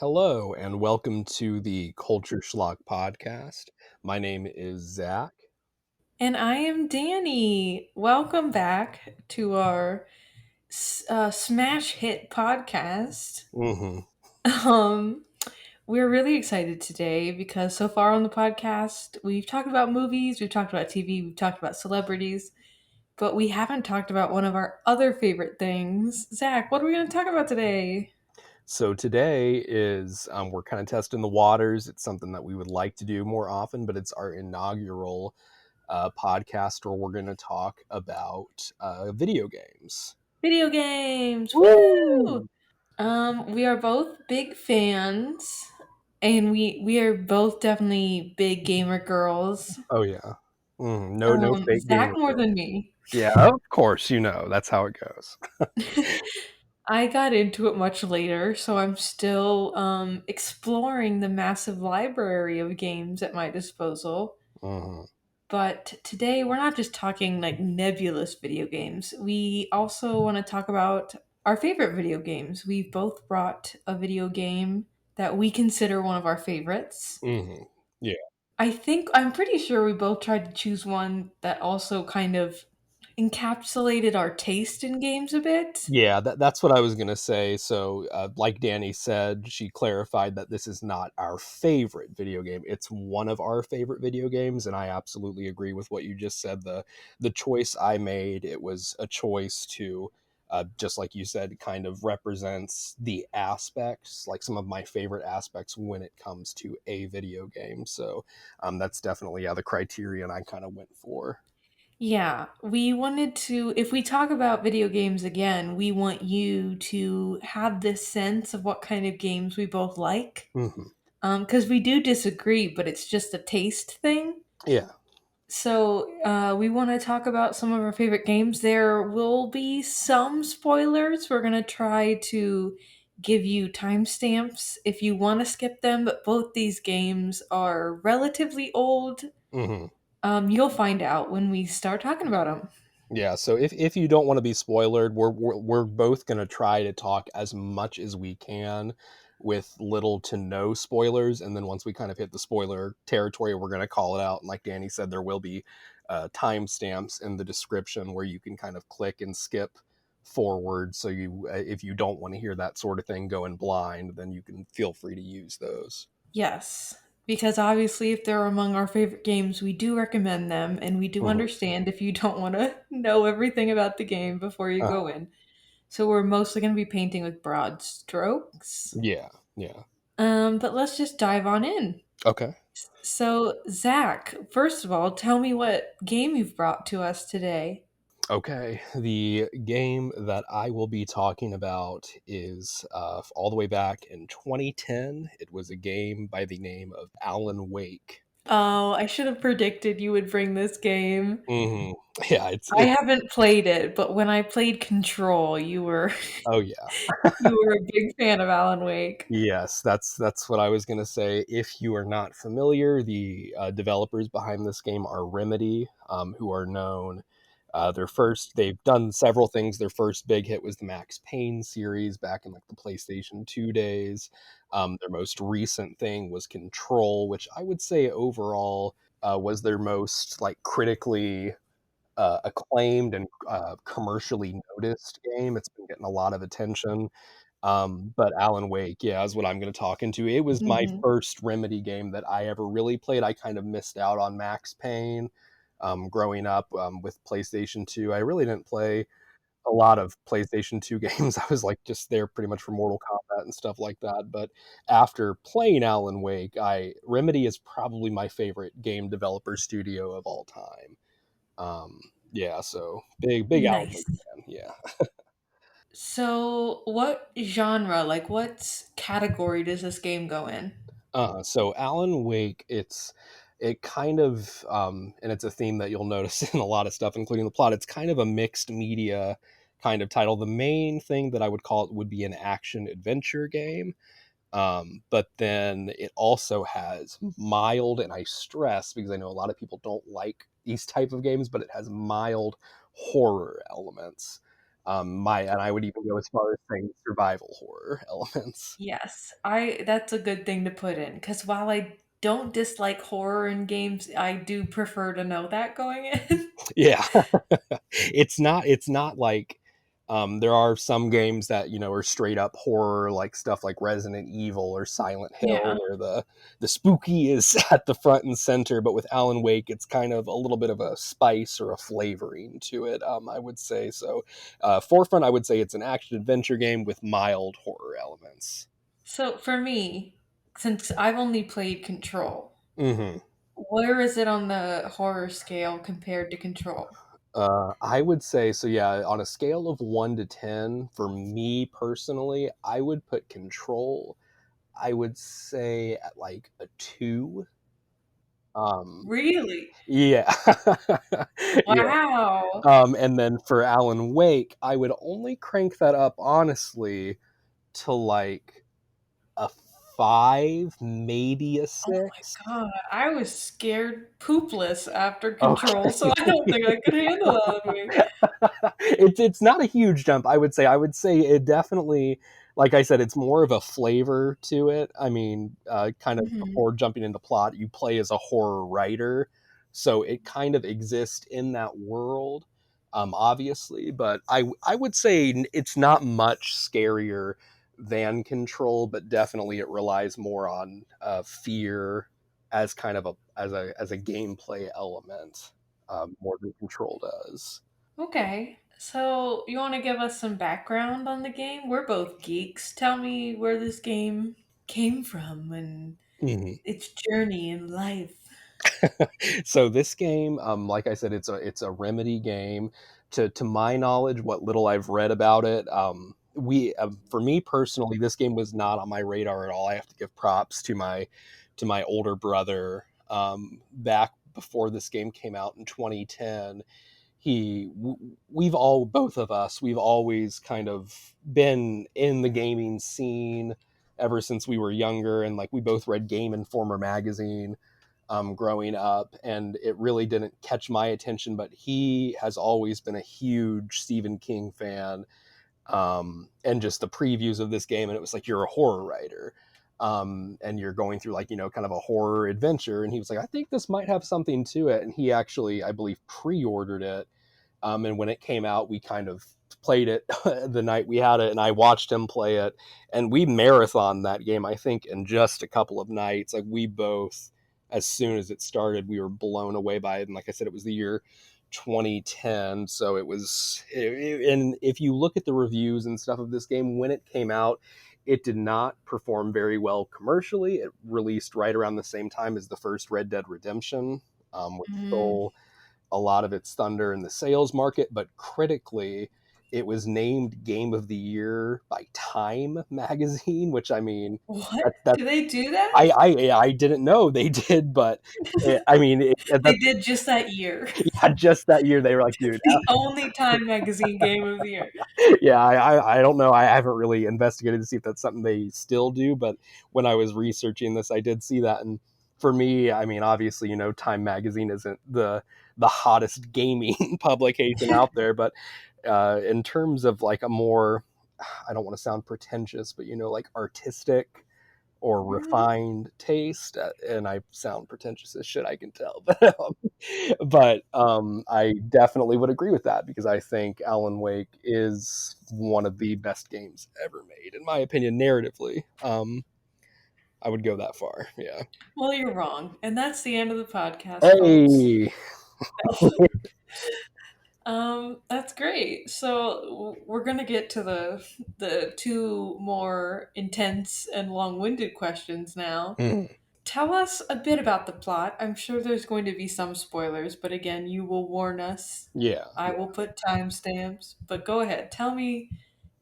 Hello, and welcome to the Culture Schlock podcast. My name is Zach. And I am Danny. Welcome back to our smash hit podcast. hmm Um, we're really excited today because so far on the podcast, we've talked about movies, we've talked about TV, we've talked about celebrities, but we haven't talked about one of our other favorite things. Zach, what are we going to talk about today? So today is we're kind of testing the waters. It's something that we would like to do more often, but it's our inaugural podcast where we're going to talk about video games. Video games. Woo! Woo! We are both big fans, and we are both definitely big gamer girls. Oh yeah. No fake Zach gamer more girl. than me. Yeah, of course. That's how it goes. I got into it much later, so I'm still exploring the massive library of games at my disposal. hmm But today we're not just talking like nebulous video games. We also want to talk about our favorite video games. We've both brought a video game that we consider one of our favorites. hmm Yeah. I'm pretty sure we both tried to choose one that also kind of encapsulated our taste in games a bit. Yeah, that's what I was gonna say. So, like Danny said, she clarified that this is not our favorite video game. It's one of our favorite video games, and I absolutely agree with what you just said. The choice I made, it was a choice to, just like you said, kind of represents the aspects, like some of my favorite aspects when it comes to a video game. So, that's definitely the criterion I kind of went for. Yeah, we wanted to, if we talk about video games again, we want you to have this sense of what kind of games we both like. hmm Because we do disagree, but it's just a taste thing. Yeah. So we want to talk about some of our favorite games. There will be some spoilers. We're going to try to give you timestamps if you want to skip them, but both these games are relatively old. hmm You'll find out when we start talking about them. Yeah, so if you don't want to be spoilered, we're both going to try to talk as much as we can with little to no spoilers, and then once we kind of hit the spoiler territory, we're going to call it out. And like Danny said, there will be timestamps in the description where you can kind of click and skip forward. So you, if you don't want to hear that sort of thing going blind, then you can feel free to use those. Yes, because obviously, if they're among our favorite games, we do recommend them, and we do Mhm. understand if you don't want to know everything about the game before you Uh, go in. So we're mostly going to be painting with broad strokes. yeah, yeah. But let's just dive on in. Okay. So, Zach, first of all, tell me what game you've brought to us today. Okay, the game that I will be talking about is all the way back in 2010. It was a game by the name of Alan Wake. Oh, I should have predicted you would bring this game. hmm Yeah, I it's haven't played it, but when I played Control, you were oh yeah, you were a big fan of Alan Wake. yes, that's what I was gonna say. If you are not familiar, the developers behind this game are Remedy, who are known. They've done several things. Their first big hit was the Max Payne series back in like the PlayStation 2 days. Their most recent thing was Control, which I would say overall was their most like critically acclaimed and commercially noticed game. It's been getting a lot of attention. But Alan Wake, yeah, is what I'm going to talk into. It was my Mhm. first Remedy game that I ever really played. I kind of missed out on Max Payne growing up with PlayStation 2. I really didn't play a lot of PlayStation 2 games. I was like just there pretty much for Mortal Kombat and stuff like that. But after playing Alan Wake, I Remedy is probably my favorite game developer studio of all time. Yeah, so big Alan Nice. Wake fan. Yeah. So, what genre, like what category does this game go in? So Alan Wake, it kind of and it's a theme that you'll notice in a lot of stuff, including the plot. It's kind of a mixed media kind of title. The main thing that I would call it would be an action adventure game. But then it also has mild, and I stress because I know a lot of people don't like these type of games, but it has mild horror elements. And I would even go as far as saying survival horror elements. Yes, I that's a good thing to put in because while I don't dislike horror in games, I do prefer to know that going in. Yeah. It's not like there are some games that are straight up horror, like stuff like Resident Evil or Silent Hill, Yeah. where the spooky is at the front and center. But with Alan Wake, it's kind of a little bit of a spice or a flavoring to it. I would say so. Forefront, I would say it's an action adventure game with mild horror elements. So for me, since I've only played Control, Hmm. where is it on the horror scale compared to Control? I would say so. Yeah, on a scale of 1 to 10, for me personally, I would put Control, I would say, at like a 2. Um, Really? yeah, yeah. Wow. And then for Alan Wake, I would only crank that up honestly to like a 5, maybe a Oh my 6. god, I was scared poopless after Control, so Okay. I don't think I could handle Alan Wake. It's not a huge jump, I would say. I would say it definitely, like I said, it's more of a flavor to it. I mean, kind of Mhm. before jumping into plot, you play as a horror writer, so it kind of exists in that world, obviously. But I would say it's not much scarier than Control, but definitely it relies more on fear as kind of a gameplay element, more than Control does. Okay, so you want to give us some background on the game? We're both geeks. Tell me where this game came from and Mhm. its journey in life. So this game, like I said, it's a Remedy game. To my knowledge, what little I've read about it, we for me personally, this game was not on my radar at all. I have to give props to my older brother. Back before this game came out in 2010, we've all, both of us, we've always kind of been in the gaming scene ever since we were younger, and like we both read Game Informer magazine growing up, and it really didn't catch my attention. But he has always been a huge Stephen King fan, and just the previews of this game, and it was like, you're a horror writer, and you're going through like kind of a horror adventure, and he was like, I think this might have something to it, and he actually, I believe, pre-ordered it, and when it came out, we kind of played it the night we had it, and I watched him play it, and we marathon that game, I think, in just a couple of nights. Like we both, as soon as it started, we were blown away by it. And like I said, it was the year 2010, so and if you look at the reviews and stuff of this game when it came out, it did not perform very well commercially. It released right around the same time as the first Red Dead Redemption, which Mm, stole a lot of its thunder in the sales market, but critically, it was named Game of the Year by Time magazine, which, I mean, what? that Do they do that? I didn't know they did, but I mean, They that's did just that year. yeah, just that year they were like, dude, The only Time Magazine Game of the Year. yeah, I don't know. I haven't really investigated to see if that's something they still do, but when I was researching this, I did see that. And for me, I mean, obviously, Time Magazine isn't the hottest gaming publication out there, but in terms of like a more, I don't want to sound pretentious, but like artistic or Mhm. refined taste, and I sound pretentious as shit, I can tell, but I definitely would agree with that, because I think Alan Wake is one of the best games ever made, in my opinion, narratively. I would go that far. Yeah. Well, you're wrong. And that's the end of the podcast, folks. Hey. That's great. So we're gonna get to the two more intense and long-winded questions now. Mm, Tell us a bit about the plot. I'm sure there's going to be some spoilers, but again, you will warn us. yeah. I will put timestamps. But go ahead. Tell me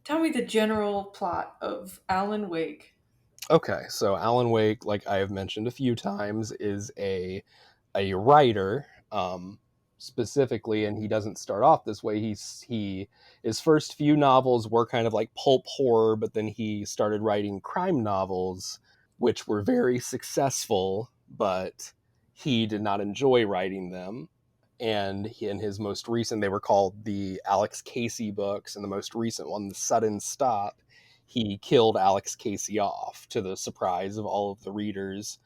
the general plot of Alan Wake. Okay, so Alan Wake, like I have mentioned a few times, is a writer, specifically, and he doesn't start off this way. His first few novels were kind of like pulp horror, but then he started writing crime novels, which were very successful, but he did not enjoy writing them. And in his most recent, they were called the Alex Casey books, and the most recent one, The Sudden Stop, he killed Alex Casey off to the surprise of all of the readers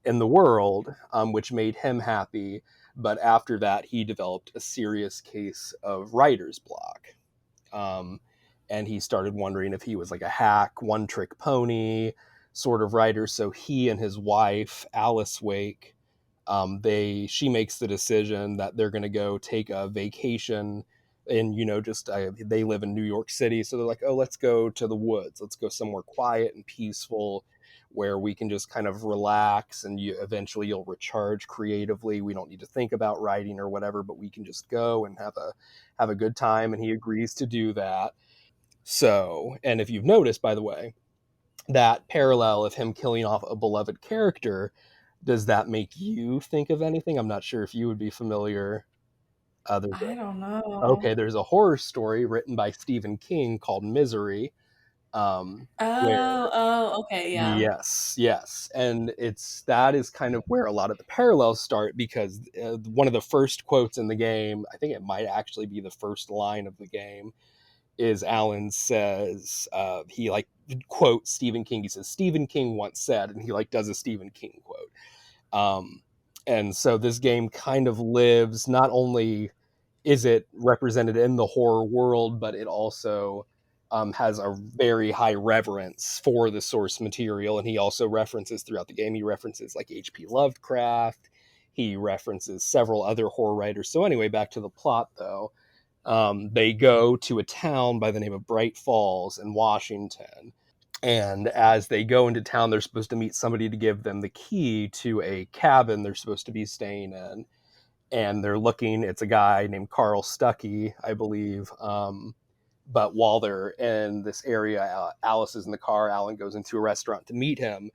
in the world, which made him happy. But after that, he developed a serious case of writer's block. Um, and he started wondering if he was like a hack, one trick pony sort of writer. So he and his wife, Alice Wake, she makes the decision that they're going to go take a vacation. And just they live in New York City, so they're like, oh, let's go to the woods, let's go somewhere quiet and peaceful where we can just kind of relax, and eventually you'll recharge creatively. We don't need to think about writing or whatever, but we can just go and have a good time. And he agrees to do that. So, and if you've noticed, by the way, that parallel of him killing off a beloved character, does that make you think of anything? I'm not sure if you would be familiar. I don't Okay, know. there's a horror story written by Stephen King called Misery, where Okay, yeah. yes, yes, and that is kind of where a lot of the parallels start, because one of the first quotes in the game, I think it might actually be the first line of the game, is Alan says, he like quotes Stephen King. He says Stephen King once said, and he like does a Stephen King quote. Um, and so this game kind of lives, not only is it represented in the horror world, but it also has a very high reverence for the source material. And he also references throughout the game, he references like H.P. Lovecraft. He references several other horror writers. So anyway, back to the plot though. They go to a town by the name of Bright Falls in Washington. And as they go into town, they're supposed to meet somebody to give them the key to a cabin they're supposed to be staying in. And they're looking, it's a guy named Carl Stuckey, I believe. But while they're in this area, Alice is in the car. Alan goes into a restaurant to meet him.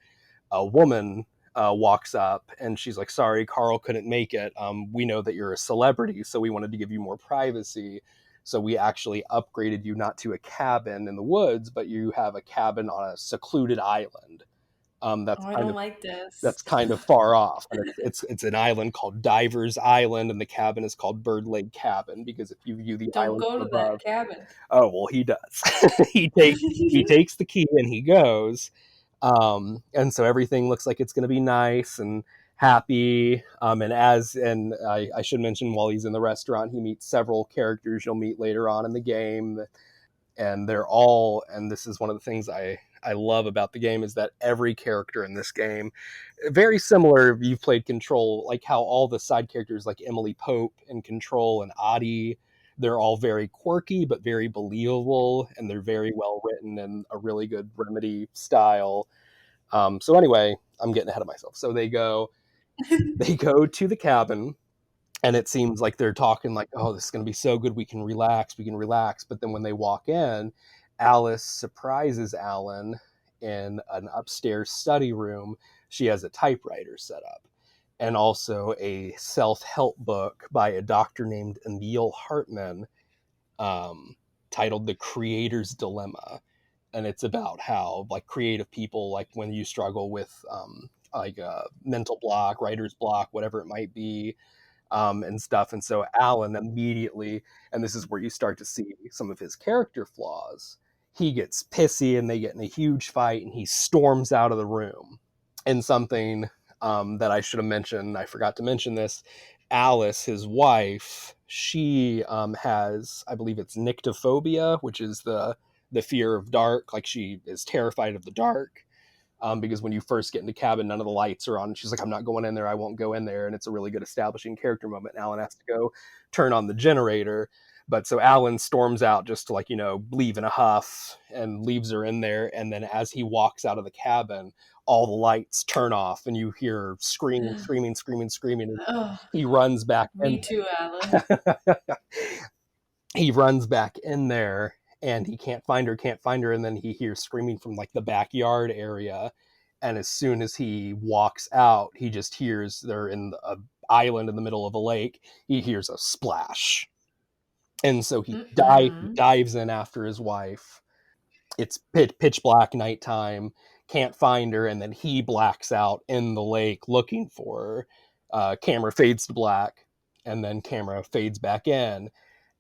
A woman walks up and she's like, sorry, Carl couldn't make it. We know that you're a celebrity, so we wanted to give you more privacy. So we actually upgraded you not to a cabin in the woods, but you have a cabin on a secluded island. Oh, I don't like this. That's kind of far off, and it's an island called Divers Island, and the cabin is called Bird Leg Cabin, because if you view the Don't island go from to that above, cabin. oh well, he does. He takes the key and he goes, and so everything looks like it's going to be nice and happy. I should mention, while he's in the restaurant, he meets several characters you'll meet later on in the game, and they're all, and this is one of the things I love about the game, is that every character in this game, very similar if you've played Control, like how all the side characters like Emily Pope and Control and Adi, they're all very quirky but very believable, and they're very well written and a really good Remedy style. So anyway, I'm getting ahead of myself. So they go to the cabin, and it seems like they're talking like, oh, this is going to be so good, we can relax. But then when they walk in, Alice surprises Alan in an upstairs study room. She has a typewriter set up, and also a self-help book by a doctor named Emil Hartman, um, titled The Creator's Dilemma. And it's about how like creative people, like when you struggle with like a mental block, writer's block, whatever it might be, and stuff. And so Alan immediately, and this is where you start to see some of his character flaws, he gets pissy and they get in a huge fight and he storms out of the room. And something that I should have mentioned, I forgot to mention this, Alice, his wife, she has, I believe it's nyctophobia, which is the fear of dark. Like she is terrified of the dark, because when you first get into cabin, none of the lights are on. And she's like, I'm not going in there. I won't go in there. And it's a really good establishing character moment. And Alan has to go turn on the generator. But so Alan storms out just to, like, leave in a huff, and leaves her in there. And then as he walks out of the cabin, all the lights turn off and you hear screaming, screaming, screaming, screaming. And Oh, he runs back in me too, Alan. there. He runs back in there and he can't find her. And then he hears screaming from like the backyard area. And as soon as he walks out, he just hears, they're in a island in the middle of a lake. He hears a splash. And so he Mm-mm. dives in after his wife. It's pitch black nighttime, can't find her. And then he blacks out in the lake looking for her. Camera fades to black. And then camera fades back in.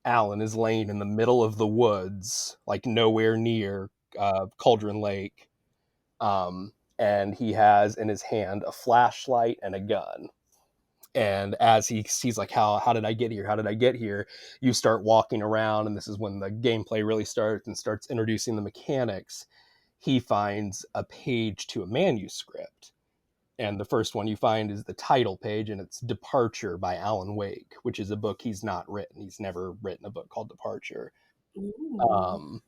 Alan is laying in the middle of the woods, like nowhere near Cauldron Lake. And he has in his hand a flashlight and a gun. And as he's like, how did I get here? How did I get here? You start walking around, and this is when the gameplay really starts and starts introducing the mechanics. He finds a page to a manuscript. And the first one you find is the title page, and it's Departure by Alan Wake, which is a book he's not written. He's never written a book called Departure. Ooh. Um,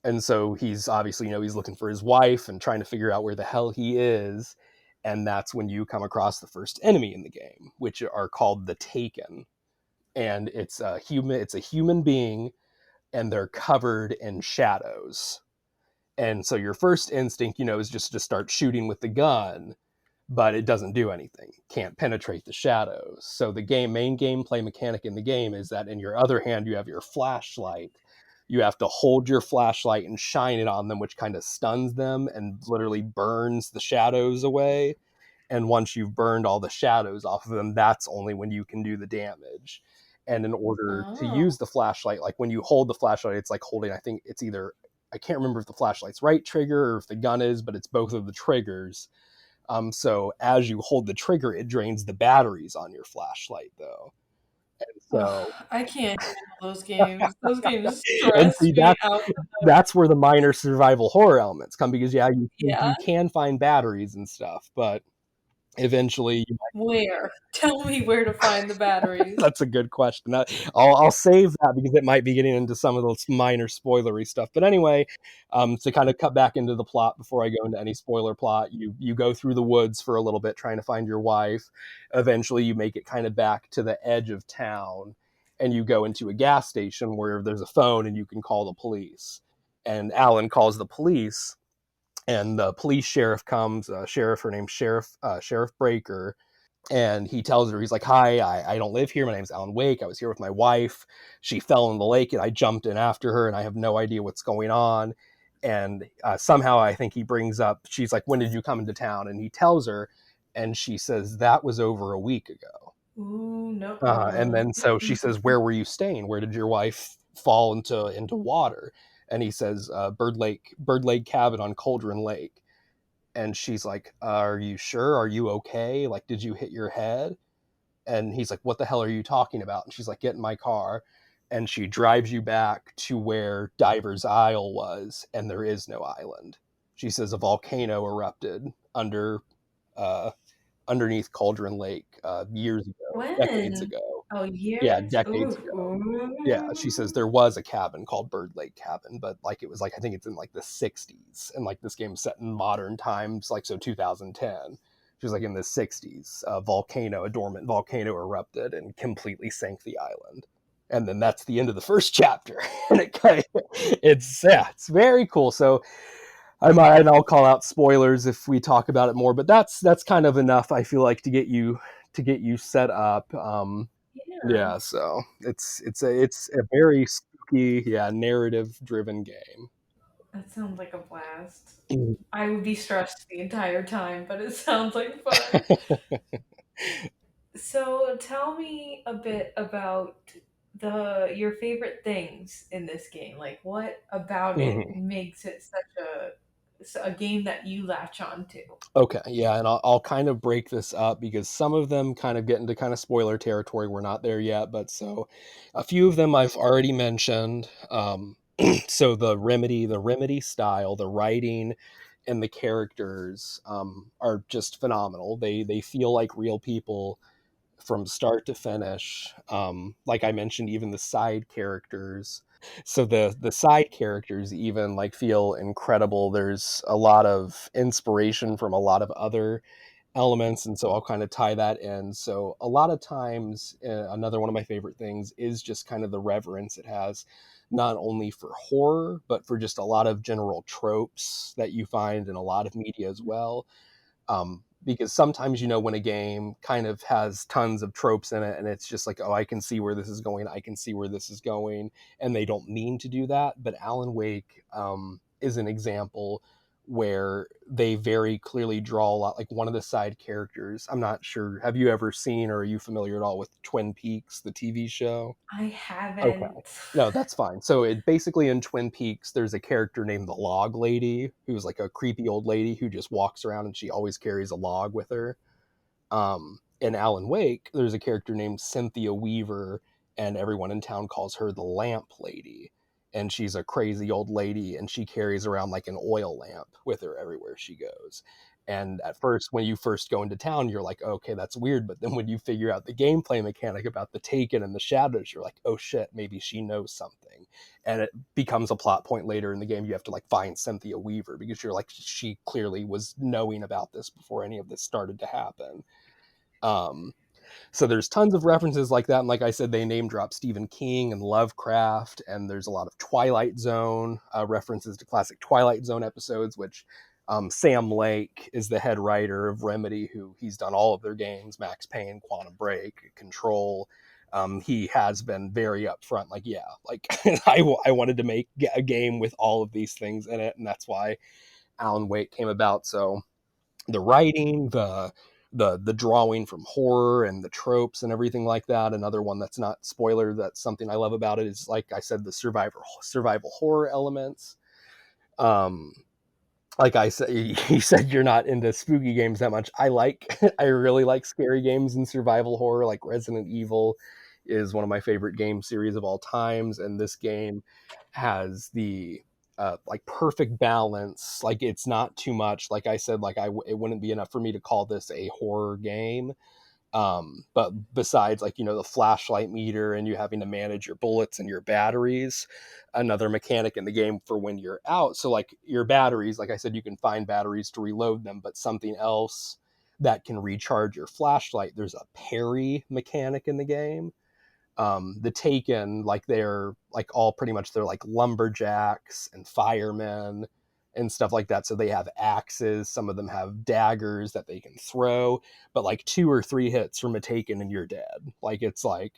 and so he's obviously, he's looking for his wife and trying to figure out where the hell he is. And that's when you come across the first enemy in the game, which are called the Taken. And it's a human being, and they're covered in shadows. And so your first instinct, is just to start shooting with the gun, but it doesn't do anything. Can't penetrate the shadows. So the main gameplay mechanic in the game is that in your other hand you have your flashlight. You have to hold your flashlight and shine it on them, which kind of stuns them and literally burns the shadows away. And once you've burned all the shadows off of them, that's only when you can do the damage. And in order to Oh. use the flashlight, like when you hold the flashlight, it's like holding, I think it's either, I can't remember if the flashlight's right trigger or if the gun is, but it's both of the triggers. So as you hold the trigger, it drains the batteries on your flashlight, though. And so, Ugh, I can't handle those games. Those games and stress see, me out. that's where the minor survival horror elements come, because yeah, Yeah. you can find batteries and stuff, but eventually Where? Tell me where to find the batteries. that's a good question. I'll save that because it might be getting into some of those minor spoilery stuff. But anyway, to kind of cut back into the plot before I go into any spoiler plot, you go through the woods for a little bit trying to find your wife. Eventually, you make it kind of back to the edge of town, and you go into a gas station where there's a phone and you can call the police. And Alan calls the police, and the police sheriff comes. Her name's Sheriff Breaker, and he tells her, he's like, hi, I don't live here, my name's Alan Wake, I was here with my wife, she fell in the lake and I jumped in after her and I have no idea what's going on. And somehow I think he brings up, she's like, when did you come into town? And he tells her, and she says, that was over a week ago. Ooh, no. And then so she says, where were you staying? Where did your wife fall into water? And he says, Bird Lake cabin on Cauldron Lake. And she's like, are you sure? Are you okay? Like, did you hit your head? And he's like, what the hell are you talking about? And she's like, get in my car. And she drives you back to where Diver's Isle was, and there is no island. She says a volcano erupted uh, underneath Cauldron Lake years ago, decades When? ago. Oh, Yeah, years? decades Ooh. ago. Yeah, she says Ooh. there was a cabin called Bird Lake Cabin, but like it was like, I think it's in like the 60s, and like this game's set in modern times, like so 2010. She was like in the 60s, a dormant volcano erupted and completely sank the island. And then that's the end of the first chapter. And it's very cool. So I'll call out spoilers if we talk about it more, but that's kind of enough. I feel like to get you set up. Yeah. Yeah, so it's a very spooky, yeah, narrative driven game. That sounds like a blast. I would be stressed the entire time, but it sounds like fun. So tell me a bit about your favorite things in this game. Like what about it Mhm. makes it such a game that you latch on to? Okay, yeah, and I'll kind of break this up because some of them kind of get into kind of spoiler territory. We're not there yet, but so a few of them I've already mentioned. So the remedy style, the writing, and the characters are just phenomenal. They feel like real people from start to finish. Like I mentioned, even the side characters. So the side characters even like feel incredible. There's a lot of inspiration from a lot of other elements, and so I'll kind of tie that in. So a lot of times, another one of my favorite things is just kind of the reverence it has, not only for horror but for just a lot of general tropes that you find in a lot of media as well. Because sometimes when a game kind of has tons of tropes in it and it's just like, oh, I can see where this is going, I can see where this is going, and they don't mean to do that. But Alan Wake is an example where they very clearly draw a lot, like one of the side characters. I'm not sure. Have you ever seen or are you familiar at all with Twin Peaks, the TV show? I Okay. haven't. No, that's fine. So it basically in Twin Peaks, there's a character named the Log Lady, who's like a creepy old lady who just walks around and she always carries a log with her. In Alan Wake, there's a character named Cynthia Weaver, and everyone in town calls her the Lamp Lady. And she's a crazy old lady, and she carries around like an oil lamp with her everywhere she goes. And at first, when you first go into town, you're like, okay, that's weird. But then when you figure out the gameplay mechanic about the Taken and the shadows, you're like, oh shit, maybe she knows something. And it becomes a plot point later in the game. You have to like find Cynthia Weaver because you're like, she clearly was knowing about this before any of this started to happen. Um, so there's tons of references like that. And like I said, they name drop Stephen King and Lovecraft, and there's a lot of Twilight Zone references to classic Twilight Zone episodes, which Sam Lake is the head writer of Remedy, who he's done all of their games, Max Payne, Quantum Break, Control. He has been very upfront, like, yeah, like I wanted to make a game with all of these things in it, and that's why Alan Wake came about. So the writing, the drawing from horror and the tropes and everything like that. Another one that's not spoiler, that's something I love about it is, like I said, the survival horror elements. Um, like I said, you said you're not into spooky games that much. I really like scary games and survival horror. Like Resident Evil is one of my favorite game series of all times, and this game has the like perfect balance. Like it's not too much. Like I said, it wouldn't be enough for me to call this a horror game, but besides, like, the flashlight meter and you having to manage your bullets and your batteries, another mechanic in the game for when you're out. So like your batteries, like I said, you can find batteries to reload them, but something else that can recharge your flashlight, there's a parry mechanic in the game. The Taken, like they're like all pretty much, they're like lumberjacks and firemen and stuff like that. So they have axes. Some of them have daggers that they can throw, but like two or three hits from a Taken and you're dead. Like it's like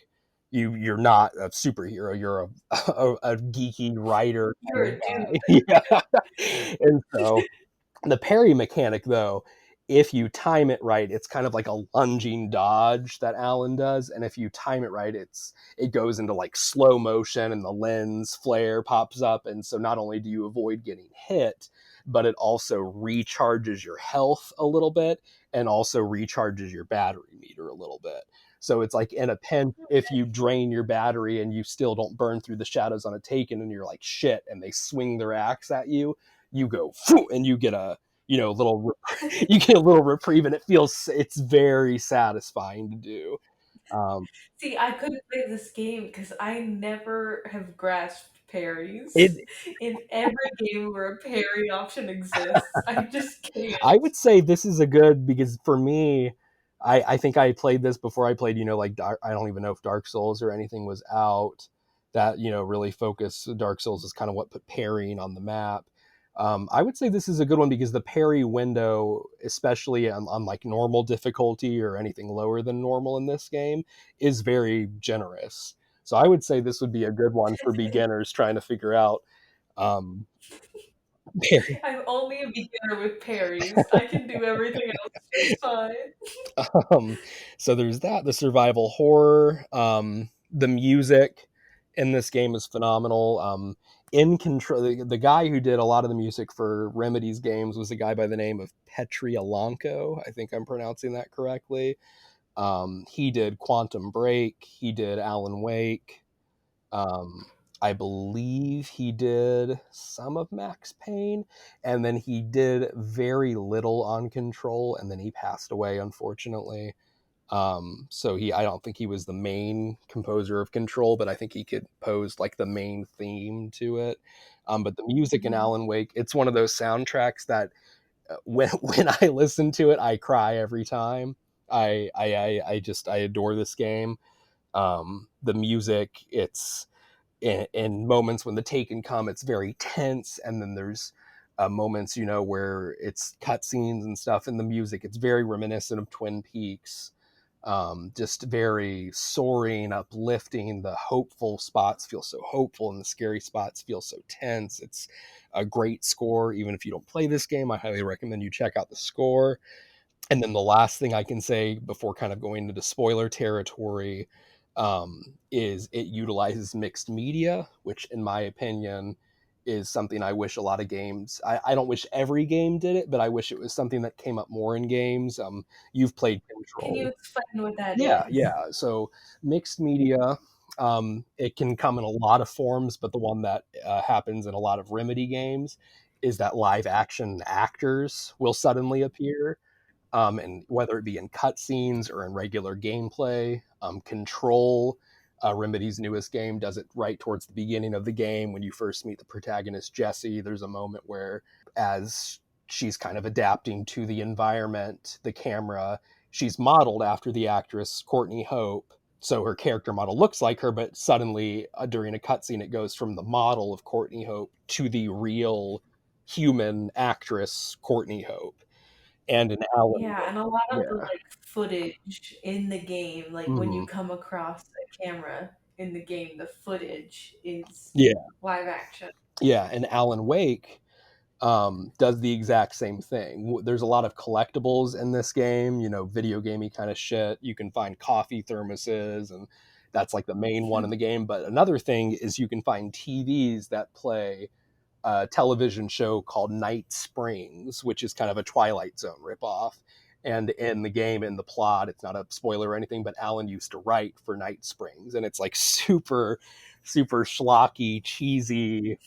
you're not a superhero. You're a geeky writer You're kind of a dude. guy. Yeah. And so the parry mechanic, though, if you time it right, it's kind of like a lunging dodge that Alan does, and if you time it right, it goes into like slow motion, and the lens flare pops up, and so not only do you avoid getting hit, but it also recharges your health a little bit, and also recharges your battery meter a little bit. So it's like in a pinch, if you drain your battery and you still don't burn through the shadows on a Taken, and you're like shit, and they swing their axe at you, you go and you get a little you get a little reprieve, and it's very satisfying to do. um See, I couldn't play this game because I never have grasped parries. it In every game where a parry option exists, I just I can't. would say this is a good, because for me, I think I played this before I played, like I don't even know if Dark Souls or anything was out that, really focused. Dark Souls is kind of what put parrying on the map. I would say this is a good one because the parry window, especially on like normal difficulty or anything lower than normal in this game, is very generous. So I would say this would be a good one for beginners trying to figure out um, parry. I'm only a beginner with parries. I can do everything else just fine. um, so there's that. The survival horror, the music in this game is phenomenal. In control, the guy who did a lot of the music for Remedy's games was a guy by the name of Petri Alanko. I think I'm pronouncing that correctly. He did Quantum Break. He did Alan Wake. Um, I believe he did some of Max Payne, and then he did very little on Control, and then he passed away, unfortunately. So I don't think he was the main composer of Control, but I think he composed like the main theme to it. But the music in Mhm. Alan Wake, it's one of those soundtracks that when I listen to it, I cry every time. I adore this game. The music, it's in moments when the Taken come, it's very tense, and then there's moments, where it's cutscenes and stuff, and the music, it's very reminiscent of Twin Peaks. Just very soaring, uplifting. The hopeful spots feel so hopeful, and the scary spots feel so tense. It's a great score. Even if you don't play this game, I highly recommend you check out the score. And then the last thing I can say before kind of going into spoiler territory is it utilizes mixed media, which, in my opinion, is something I wish a lot of games. I don't wish every game did it, but I wish it was something that came up more in games. You've played Can you Control. explain what that Yeah, is? yeah. So mixed media, it can come in a lot of forms, but the one that happens in a lot of Remedy games is that live action actors will suddenly appear, and whether it be in cutscenes or in regular gameplay. Control, Remedy's newest game, does it right towards the beginning of the game when you first meet the protagonist Jessie. There's a moment where, as she's kind of adapting to the environment, the camera, she's modeled after the actress Courtney Hope. So her character model looks like her, but suddenly during a cutscene, it goes from the model of Courtney Hope to the real human actress Courtney Hope, and an Alan Yeah, Wake. and a lot of the Yeah. like footage in the game, like when you Mhm. come across a camera in the game, the footage is Yeah. live action. Yeah. And Alan Wake does the exact same thing. There's a lot of collectibles in this game, video gamey kind of shit. You can find coffee thermoses, and that's like the main one in the game. But another thing is you can find TVs that play a television show called Night Springs, which is kind of a Twilight Zone ripoff. And in the game, in the plot, it's not a spoiler or anything, but Alan used to write for Night Springs, and it's like super, super schlocky, cheesy,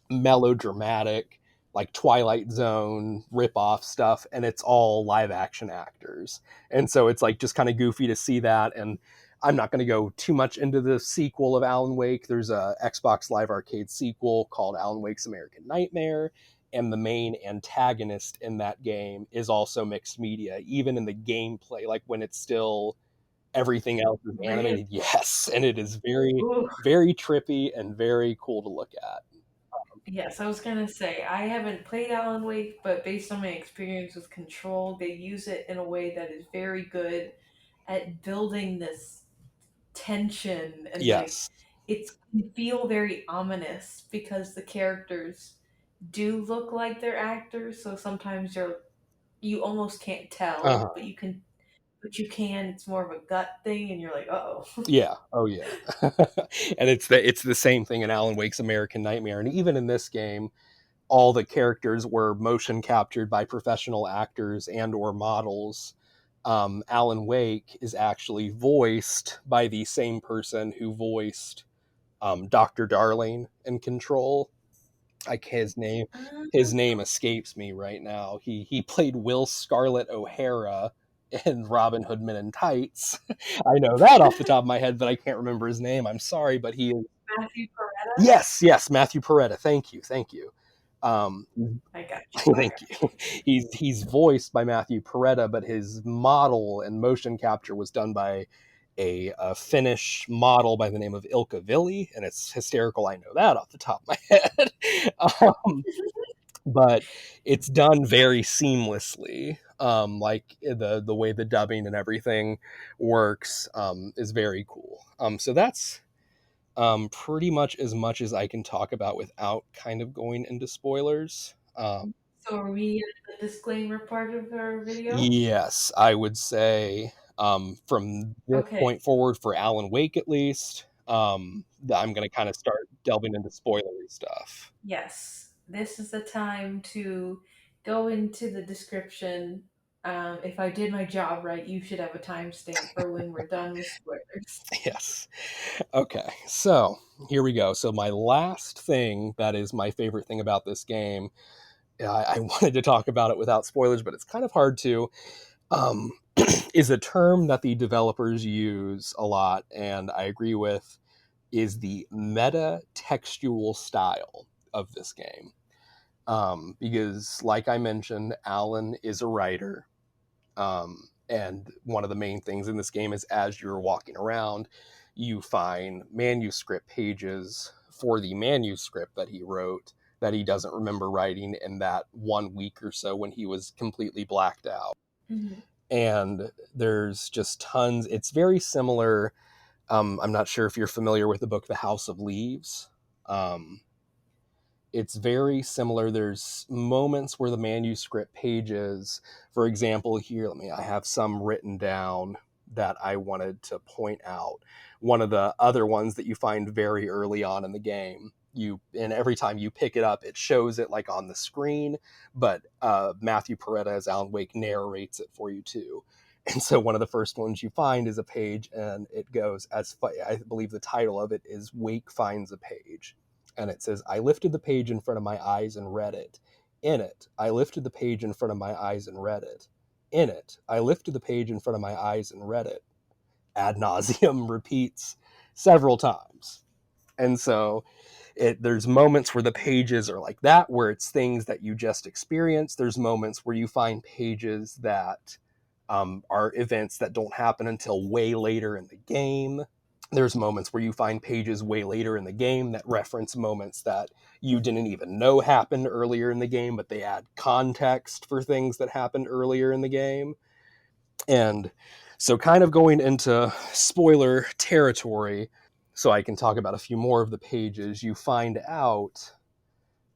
melodramatic, like Twilight Zone ripoff stuff, and it's all live action actors. And so it's like just kind of goofy to see that. And I'm not going to go too much into the sequel of Alan Wake. There's a Xbox Live Arcade sequel called Alan Wake's American Nightmare, and the main antagonist in that game is also mixed media, even in the gameplay, like when it's still everything else is Really? animated. Yes, and it is very, Ooh. very trippy and very cool to look at. Yes, I was gonna say I haven't played Alan Wake, but based on my experience with Control, they use it in a way that is very good at building this tension and like Yes. it can feel very ominous because the characters do look like they're actors, so sometimes you almost can't tell, Uh-huh. but you can. It's more of a gut thing, and you're like, oh. Yeah. Oh yeah. And it's the same thing in Alan Wake's American Nightmare, and even in this game, all the characters were motion captured by professional actors and or models. Alan Wake is actually voiced by the same person who voiced Dr. Darling in Control. Like his name escapes me right now. He played Will Scarlett O'Hara in Robin Hood Men in Tights. I know that off the top of my head, but I can't remember his name. I'm sorry, but he is. Matthew Peretta. Yes, yes, Matthew Peretta. Thank you, thank you. Um, I got you. I thank got you. you. He's voiced by Matthew Peretta, but his model and motion capture was done by a Finnish model by the name of Ilka Villi, and it's hysterical. I know that off the top of my head. um, but it's done very seamlessly. Like the way the dubbing and everything works is very cool. So that's pretty much as I can talk about without kind of going into spoilers. So are we at the disclaimer part of our video? Yes, I would say from this Okay. point forward, for Alan Wake at least, I'm going to kind of start delving into spoilery stuff. Yes. This is the time to go into the description. If I did my job right, you should have a timestamp for when we're done with spoilers. Yes. Okay, so here we go. So my last thing that is my favorite thing about this game, I wanted to talk about it without spoilers, but it's kind of hard to. Um, is a term that the developers use a lot, and I agree with, is the meta textual style of this game. Because, like I mentioned, Alan is a writer. And one of the main things in this game is as you're walking around, you find manuscript pages for the manuscript that he wrote that he doesn't remember writing in that 1 week or so when he was completely blacked out. Mhm. And there's just tons. It's very similar. I'm not sure if you're familiar with the book The House of Leaves. Um, it's very similar. There's moments where the manuscript pages, for example, here, I have some written down that I wanted to point out. One of the other ones that you find very early on in the game, and every time you pick it up, it shows it like on the screen, but Matthew Peretta as Alan Wake narrates it for you too. And so one of the first ones you find is a page, and it goes as I believe the title of it is Wake Finds a Page, and it says, I lifted the page in front of my eyes and read it. In it, I lifted the page in front of my eyes and read it. In it, I lifted the page in front of my eyes and read it. Ad nauseum repeats several times. And so there's moments where the pages are like that, where it's things that you just experienced. There's moments where you find pages that are events that don't happen until way later in the game. There's moments where you find pages way later in the game that reference moments that you didn't even know happened earlier in the game, but they add context for things that happened earlier in the game. And so, kind of going into spoiler territory, so I can talk about a few more of the pages, you find out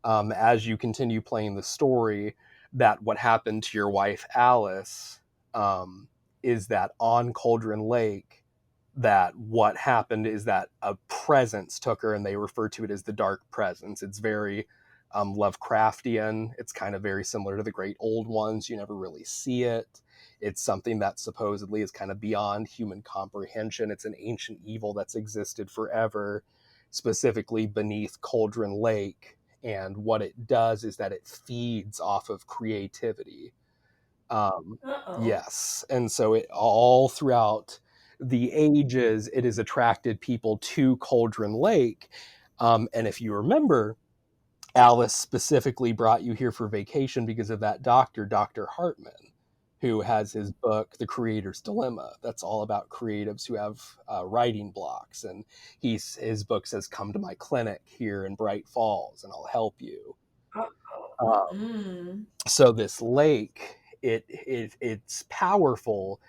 as you continue playing the story that what happened to your wife, Alice, is that on Cauldron Lake, that what happened is that a presence took her, and they refer to it as the dark presence. It's very Lovecraftian. It's kind of very similar to the great old ones. You never really see it. It's something that supposedly is kind of beyond human comprehension. It's an ancient evil that's existed forever, specifically beneath Cauldron Lake. And what it does is that it feeds off of creativity. Um, Uh-oh. yes. And so it all throughout the ages, it has attracted people to Cauldron Lake. And if you remember, Alice specifically brought you here for vacation because of that doctor, Dr. Hartman, who has his book, The Creator's Dilemma. That's all about creatives who have writing blocks. And his book says, come to my clinic here in Bright Falls and I'll help you. Uh-oh. Um, Mm-mm. so this lake, it's powerful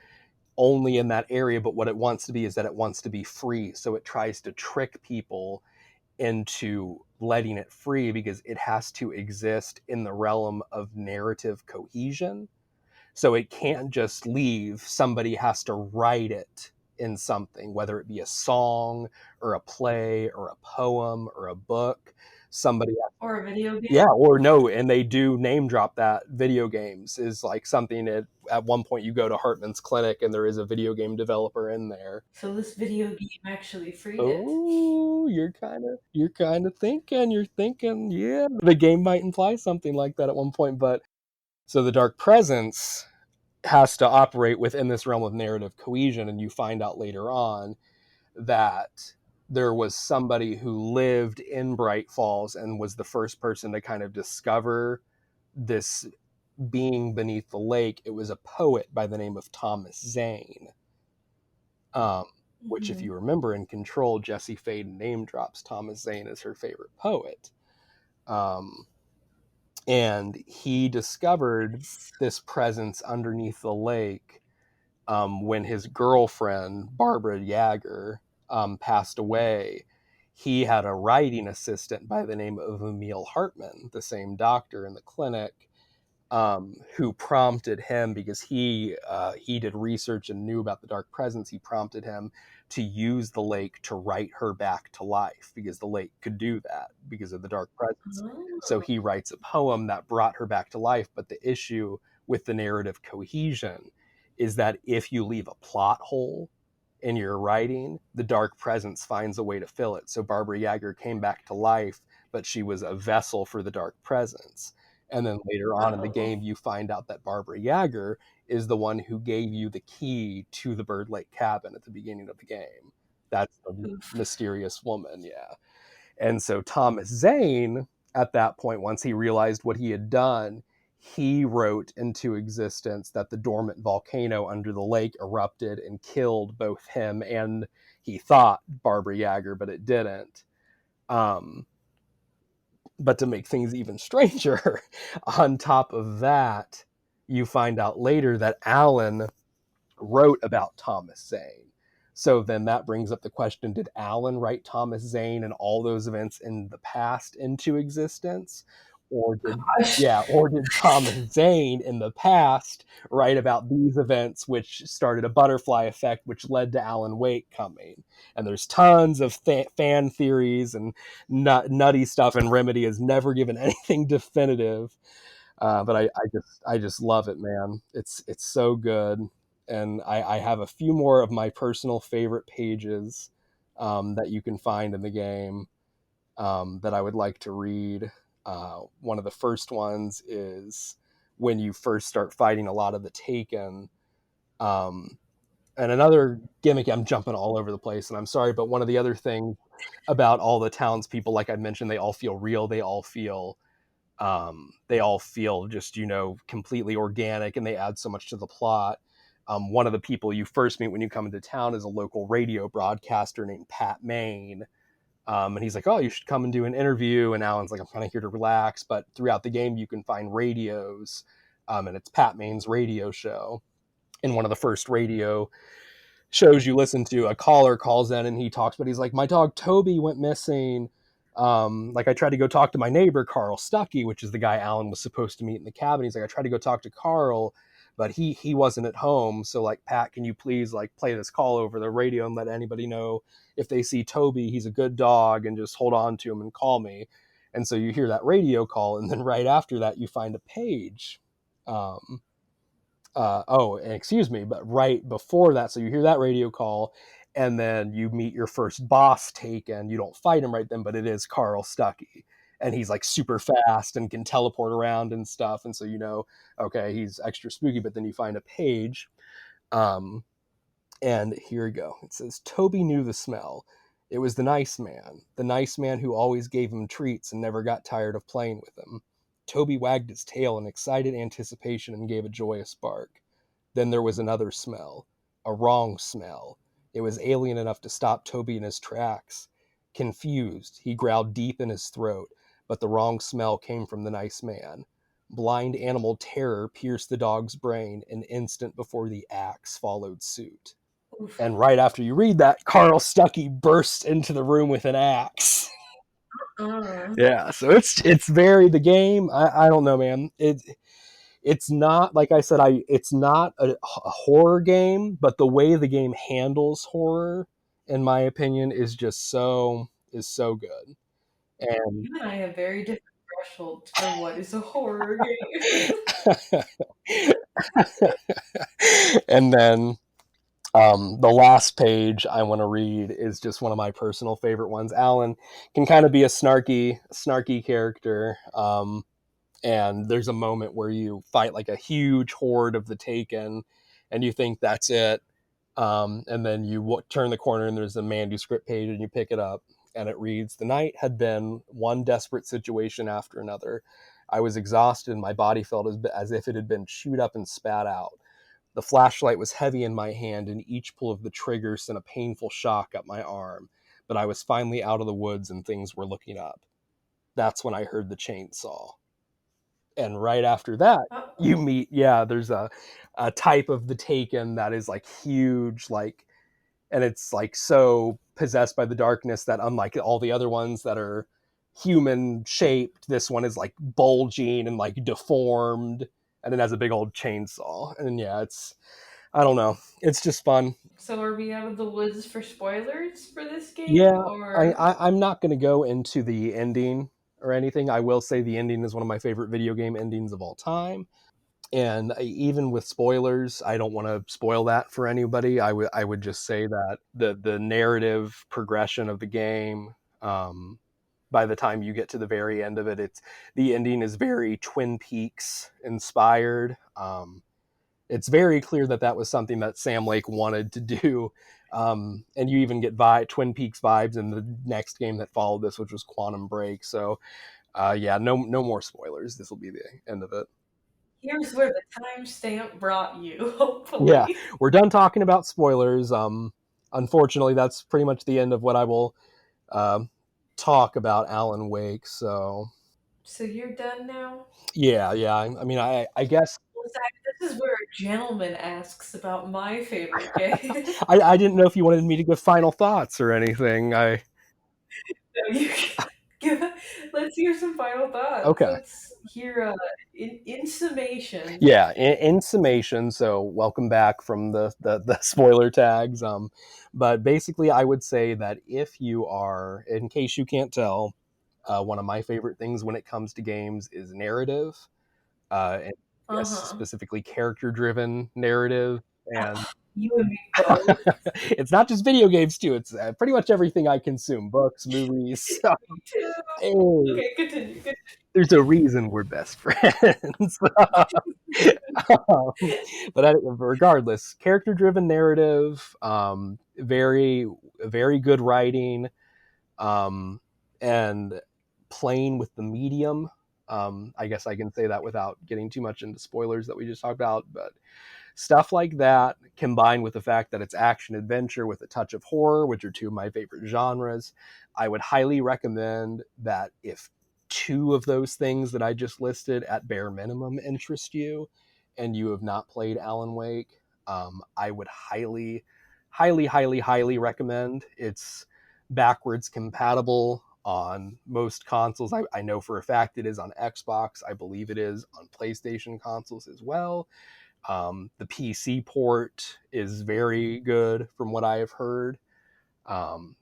only in that area, but what it wants to be is that it wants to be free. So it tries to trick people into letting it free because it has to exist in the realm of narrative cohesion. So it can't just leave. Somebody has to write it in something, whether it be a song or a play or a poem or a book. Somebody, Or a video yeah, game. or no, and they do name drop that video games is like something that at one point you go to Hartman's clinic and there is a video game developer in there. So this video game actually freed it. Oh, you're kind of thinking, yeah, the game might imply something like that at one point. But so the dark presence has to operate within this realm of narrative cohesion, and you find out later on that there was somebody who lived in Bright Falls and was the first person to kind of discover this being beneath the lake. It was a poet by the name of Thomas Zane, um, which, if Mhm. you remember in Control, Jesse Faden name drops Thomas Zane as her favorite poet. Um, and he discovered Nice. this presence underneath the lake when his girlfriend, Barbara Yager, passed away. He had a writing assistant by the name of Emil Hartman, the same doctor in the clinic, who prompted him because he did research and knew about the dark presence. He prompted him to use the lake to write her back to life because the lake could do that because of the dark presence. So Oh. he writes a poem that brought her back to life. But the issue with the narrative cohesion is that if you leave a plot hole in your writing, the dark presence finds a way to fill it. So Barbara Yager came back to life, but she was a vessel for the dark presence. And then later on in the Uh-oh. game, you find out that Barbara Yager is the one who gave you the key to the Bird Lake cabin at the beginning of the game. That's the Oof. mysterious woman, yeah. And so Thomas Zane, at that point, once he realized what he had done, he wrote into existence that the dormant volcano under the lake erupted and killed both him and, he thought, Barbara Yager, but it didn't. Um, but to make things even stranger, on top of that, you find out later that Alan wrote about Thomas Zane. So then that brings up the question, did Alan write Thomas Zane and all those events in the past into existence? Or did Gosh. yeah, or did Thomas Zane in the past write about these events which started a butterfly effect which led to Alan Wake coming? And there's tons of fan theories and nutty stuff, and Remedy has never given anything definitive. But I just love it, man. It's so good, and I have a few more of my personal favorite pages that you can find in the game that I would like to read. One of the first ones is when you first start fighting a lot of the Taken. Um, and another gimmick, I'm jumping all over the place, and I'm sorry, but one of the other things about all the townspeople, like I mentioned, they all feel real. They all feel just completely organic, and they add so much to the plot. One of the people you first meet when you come into town is a local radio broadcaster named Pat Main. And he's like, oh, you should come and do an interview. And Alan's like, I'm kind of here to relax. But throughout the game, you can find radios. And it's Pat Main's radio show. In one of the first radio shows you listen to, a caller calls in and he talks, but he's like, my dog Toby went missing. Like I tried to go talk to my neighbor Carl Stuckey, which is the guy Alan was supposed to meet in the cabin. He's like, I tried to go talk to Carl, but he wasn't at home. So like, Pat, can you please like play this call over the radio and let anybody know if they see Toby, he's a good dog, and just hold on to him and call me. And so you hear that radio call, and then right after that you find a page. And excuse me, but right before that, so you hear that radio call, and then you meet your first boss Taken. You don't fight him right then, but it is Carl Stuckey, and he's like super fast and can teleport around and stuff, and so okay, he's extra spooky. But then you find a page, um, and here we go. It says, Toby knew the smell. It was the nice man who always gave him treats and never got tired of playing with him. Toby wagged his tail in excited anticipation and gave a joyous bark. Then there was another smell, a wrong smell. It was alien enough to stop Toby in his tracks. Confused, he growled deep in his throat, but the wrong smell came from the nice man. Blind animal terror pierced the dog's brain an instant before the axe followed suit. Oof. And right after you read that, Carl Stuckey bursts into the room with an axe. Uh, Yeah, so it's very the game. I don't know, man. It's not, like I said, it's not a horror game, but the way the game handles horror, in my opinion, is so good. And you and I have very different thresholds for what is a horror game. and then the last page I want to read is just one of my personal favorite ones. Alan can kind of be a snarky character. And there's a moment where you fight like a huge horde of the Taken, and you think that's it. And then you turn the corner, and there's a manuscript page, and you pick it up, and it reads, the night had been one desperate situation after another. I was exhausted, and my body felt as if it had been chewed up and spat out. The flashlight was heavy in my hand, and each pull of the trigger sent a painful shock up my arm. But I was finally out of the woods, and things were looking up. That's when I heard the chainsaw. And right after that, you Uh-oh. meet, there's a type of the Taken that is like huge, like, and it's like so possessed by the darkness that, unlike all the other ones that are human shaped, this one is like bulging and like deformed, and it has a big old chainsaw. And yeah, I don't know, it's just fun. So are we out of the woods for spoilers for this game, Yeah, or I'm not going to go into the ending or anything. I will say the ending is one of my favorite video game endings of all time. And even with spoilers, I don't want to spoil that for anybody. I would just say that the narrative progression of the game, by the time you get to the very end of it, the ending is very Twin Peaks inspired. It's very clear that that was something that Sam Lake wanted to do. And you even get Twin Peaks vibes in the next game that followed this, which was Quantum Break. So yeah, no more spoilers. This will be the end of it. here's where the timestamp brought you, Yeah, hopefully. we're done talking about spoilers. Unfortunately, that's pretty much the end of what I will um, talk about Alan Wake. So So you're done now? yeah. I mean, I guess Zach, this is where a gentleman asks about my favorite game. I didn't know if you wanted me to give final thoughts or anything. I So you give, let's hear some final thoughts. Okay. Let's hear in summation. Yeah, in summation, so welcome back from the spoiler tags. But basically, I would say that if you are, in case you can't tell, one of my favorite things when it comes to games is narrative, and yes, Uh-huh. specifically character-driven narrative. And You and me both. it's not just video games too; it's pretty much everything I consume: books, movies. Me too. Hey, Okay, continue. there's a reason we're best friends. um, but regardless, character driven narrative, very good writing, um, and playing with the medium. I guess I can say that without getting too much into spoilers that we just talked about, but stuff like that combined with the fact that it's action adventure with a touch of horror, which are two of my favorite genres, I would highly recommend that if two of those things that I just listed at bare minimum interest you and you have not played Alan Wake, I would highly recommend. It's backwards compatible on most consoles. I know for a fact it is on Xbox. I believe it is on PlayStation consoles as well. The PC port is very good from what I have heard.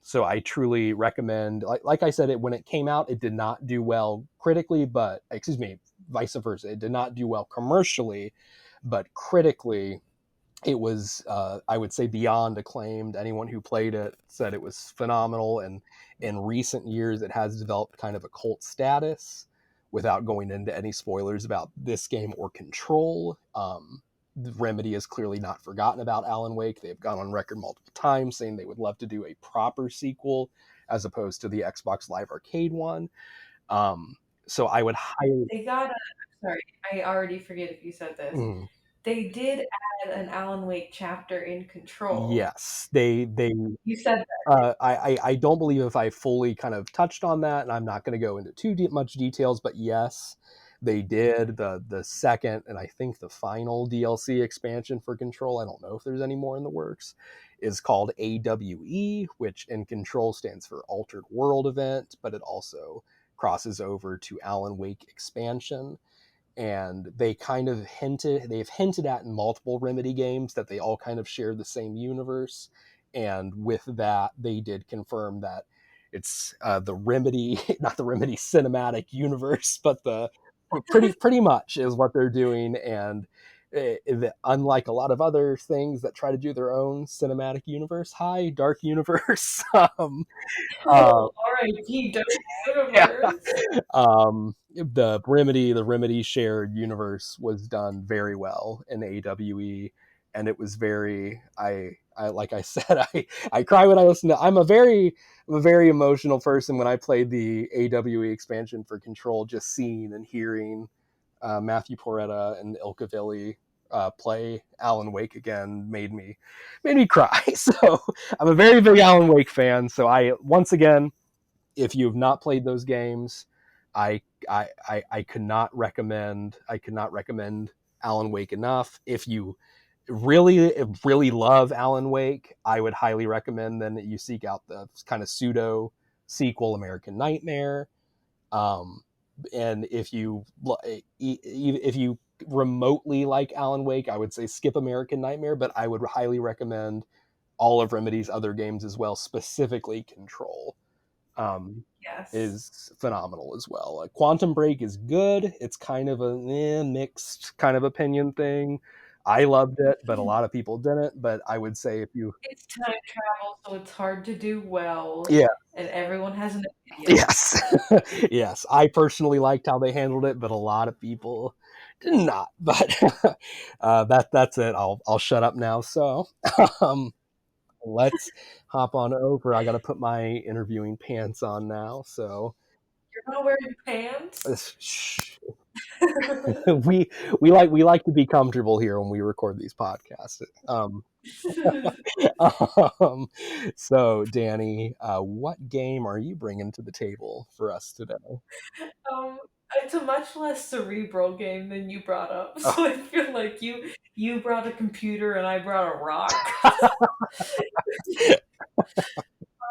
So I truly recommend. Like I said, when it came out, it did not do well critically, but excuse me, vice versa. It did not do well commercially, but critically, it was I would say beyond acclaimed. Anyone who played it said it was phenomenal, and in recent years it has developed kind of a cult status. Without going into any spoilers about this game or Control, Remedy has clearly not forgotten about Alan Wake. They've gone on record multiple times saying they would love to do a proper sequel as opposed to the Xbox Live Arcade one. Um, so I would highly. They got a. Sorry, I already forget if you said this. Mm, They did add an Alan Wake chapter in Control. yes, they You said that. I don't believe if I fully kind of touched on that, and I'm not going to go into much details, but yes, they did the second and I think the final DLC expansion for Control. I don't know if there's any more in the works. Is called AWE, which in Control stands for Altered World Event, but it also crosses over to Alan Wake expansion, and they've hinted at in multiple Remedy games that they all kind of share the same universe, and with that they did confirm that it's the Remedy not the Remedy cinematic universe, but the pretty much is what they're doing. And unlike a lot of other things that try to do their own cinematic universe, hi dark universe. uh, Oh, R.I.P. Dark yeah. Universe. The Remedy shared universe was done very well in AWE, and it was very. I like I said, I cry when I listen to. I'm a very emotional person when I played the AWE expansion for Control. Just seeing and hearing Matthew Porretta and Ilka Villi play Alan Wake again made me cry. So I'm a very big Alan Wake fan. So I once again, if you have not played those games, I could not recommend Alan Wake enough. If you really love Alan Wake, I would highly recommend then that you seek out the kind of pseudo sequel American Nightmare. Um, and if you remotely like Alan Wake, I would say skip American Nightmare, but I would highly recommend all of Remedy's other games as well, specifically Control. Um, Yes. is phenomenal as well. Quantum Break is good. It's kind of a mixed kind of opinion thing. I loved it, but a lot of people didn't. But I would say if you, It's time travel, so it's hard to do well, yeah, and everyone has an opinion. yes, yes, I personally liked how they handled it, but a lot of people did not. But that's it. I'll shut up now. So um, let's hop on over. I got to put my interviewing pants on now. So You're not wearing pants? shh. We like to be comfortable here when we record these podcasts. Um, so Danny, what game are you bringing to the table for us today? It's a much less cerebral game than you brought up, Oh. so I feel like you brought a computer and I brought a rock.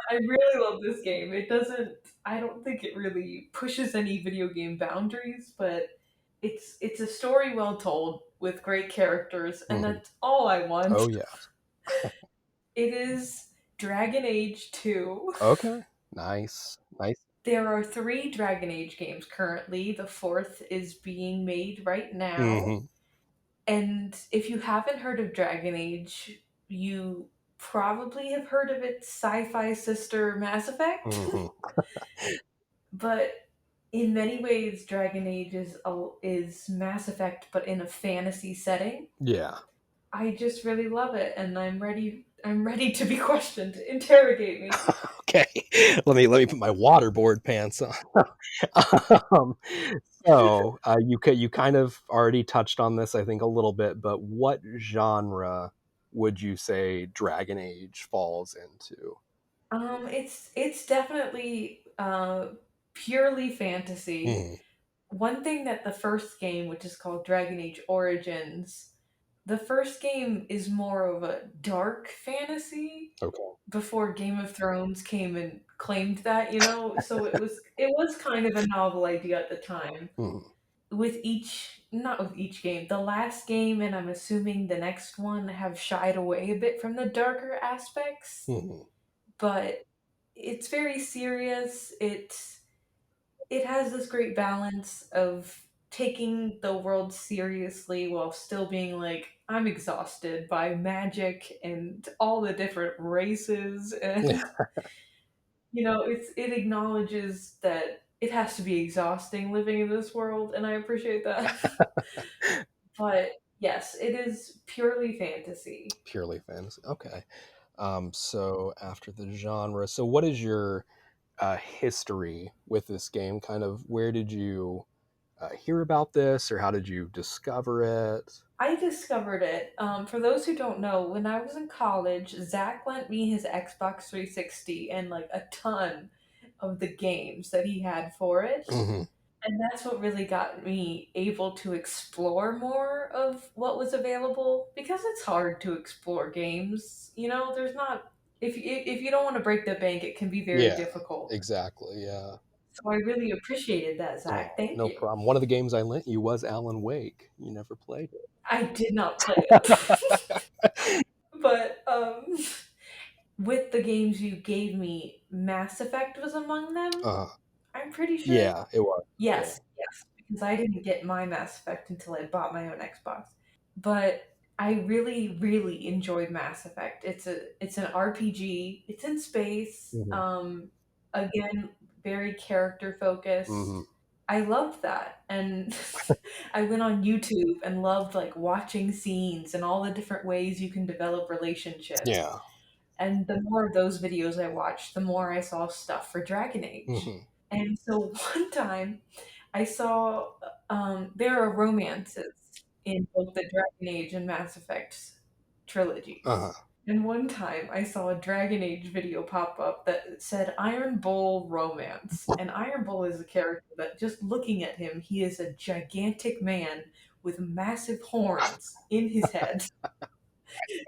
I really love this game. It doesn't I don't think it really pushes any video game boundaries, but it's a story well told with great characters, and Mhm. that's all I want. Oh, yeah. It is Dragon Age 2. Okay. Nice. Nice. There are 3 Dragon Age games currently. The 4th is being made right now. Mhm. And if you haven't heard of Dragon Age, you probably have heard of its sci-fi sister Mass Effect. Mhm. But in many ways, Dragon Age is Mass Effect, but in a fantasy setting. Yeah. I just really love it, and I'm ready. I'm ready to be questioned. Interrogate me. Okay. Let me put my waterboard pants on. Um, so, you kind of already touched on this, I think, a little bit, but what genre would you say Dragon Age falls into? It's definitely purely fantasy. Mhm. One thing that the first game, which is called Dragon Age Origins, the first game is more of a dark fantasy Okay. before Game of Thrones came and claimed that, you know? So it was kind of a novel idea at the time. Mhm. With each not with each game, the last game and I'm assuming the next one have shied away a bit from the darker aspects, Mhm. but it's very serious. It has this great balance of taking the world seriously while still being like, I'm exhausted by magic and all the different races Yeah. and it acknowledges that it has to be exhausting living in this world, and I appreciate that. But yes, it is purely fantasy. Purely fantasy. Okay. So after the genre, so what is your history with this game? Kind of where did you hear about this, or how did you discover it? I discovered it. For those who don't know, when I was in college, Zach lent me his Xbox 360 and like a ton of the games that he had for it. Hmm. And that's what really got me able to explore more of what was available because it's hard to explore games. There's not if you don't want to break the bank, it can be very Yeah, difficult. exactly. Yeah. So I really appreciated that, Zach. Oh, Thank no you. problem. One of the games I lent you was Alan Wake. You never played I did not play it. it. But with the games you gave me, Mass Effect was among them. uh, I'm pretty sure. yeah, it was. Yeah. Yes, because I didn't get my Mass Effect until I bought my own Xbox. But I really, really enjoyed Mass Effect. It's an RPG. It's in space. Hmm. Again, very character Hmm. focused. I loved that, and I went on YouTube and loved like watching scenes and all the different ways you can develop relationships. Yeah. And the more of those videos I watched, the more I saw stuff for Dragon Age. Hmm. And so one time I saw there are romances in both the Dragon Age and Mass Effect trilogies. Uh-huh. And one time I saw a Dragon Age video pop up that said Iron Bull romance. And Iron Bull is a character that just looking at him, he is a gigantic man with massive horns in his head.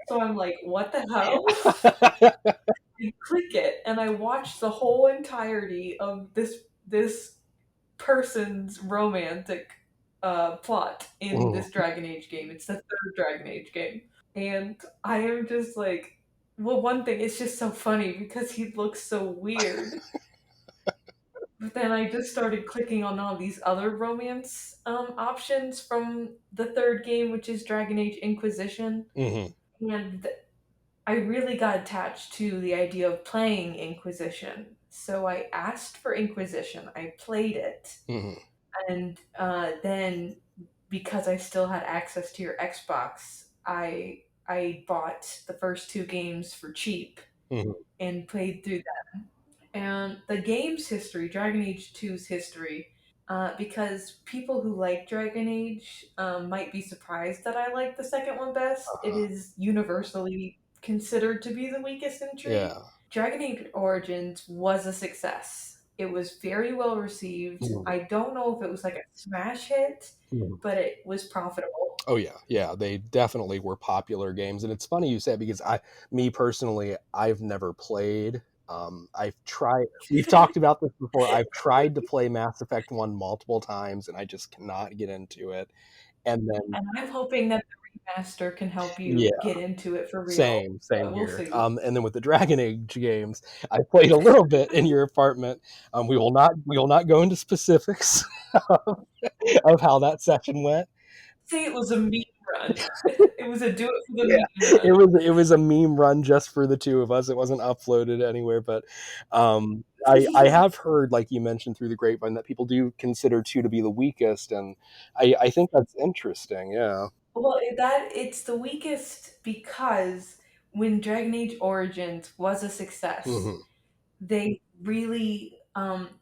So I'm like, what the hell? I click it and I watch the whole entirety of this person's romantic plot in Mhm. this Dragon Age game. It's the third Dragon Age game. And I am just like, well, one thing, it's just so funny because he looks so weird. But then I just started clicking on all these other romance options from the third game, which is Dragon Age Inquisition. Mhm. And I really got attached to the idea of playing Inquisition. So I asked for Inquisition. I played it. Mhm. And then, because I still had access to your Xbox, I bought the first 2 games for cheap Mhm. and played through them. And the game's history, Dragon Age 2's history, because people who like Dragon Age might be surprised that I like the second one best. It Uh-huh. is universally considered to be the weakest Yeah. entry. Dragon Age Origins was a success. It was very well received. Mhm. I don't know if it was like a smash hit, Mhm. but it was profitable. Oh yeah, yeah, they definitely were popular games, and it's funny you said because me personally, I've never played. I've tried. We've talked about this before. I've tried to play Mass Effect One multiple times, and I just cannot get into it. And then, And I'm hoping that the remaster can help yeah, you get into it for real, same but we'll here. see. And then with the Dragon Age games, I played a little bit in your apartment. We will not go into specifics of how that session went. Say it was a meme run. It was a do it for the Yeah, meme run. it was a meme run just for the two of us. It wasn't uploaded anywhere, but I have heard, like you mentioned through the grapevine, that people do consider two to be the weakest, and I think that's interesting. Yeah. Well, that it's the weakest because when Dragon Age Origins was a success, Hmm. they really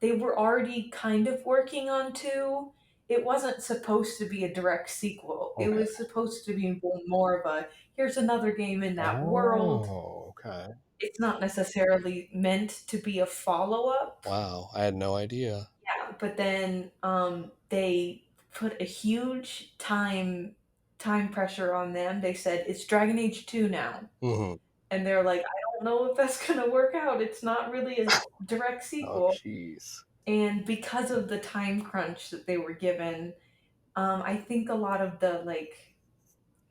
they were already kind of working on two. It wasn't supposed to be a direct sequel. It Okay. was supposed to be more of a here's another game in that world. Oh, okay. It's not necessarily meant to be a follow-up. Wow, I had no idea. Yeah, but then they put a huge time pressure on them. They said it's Dragon Age 2 now. Hmm. And they're like, I don't know if that's going to work out. It's not really a direct Oh, sequel. jeez. And because of the time crunch that they were given, I think a lot of the like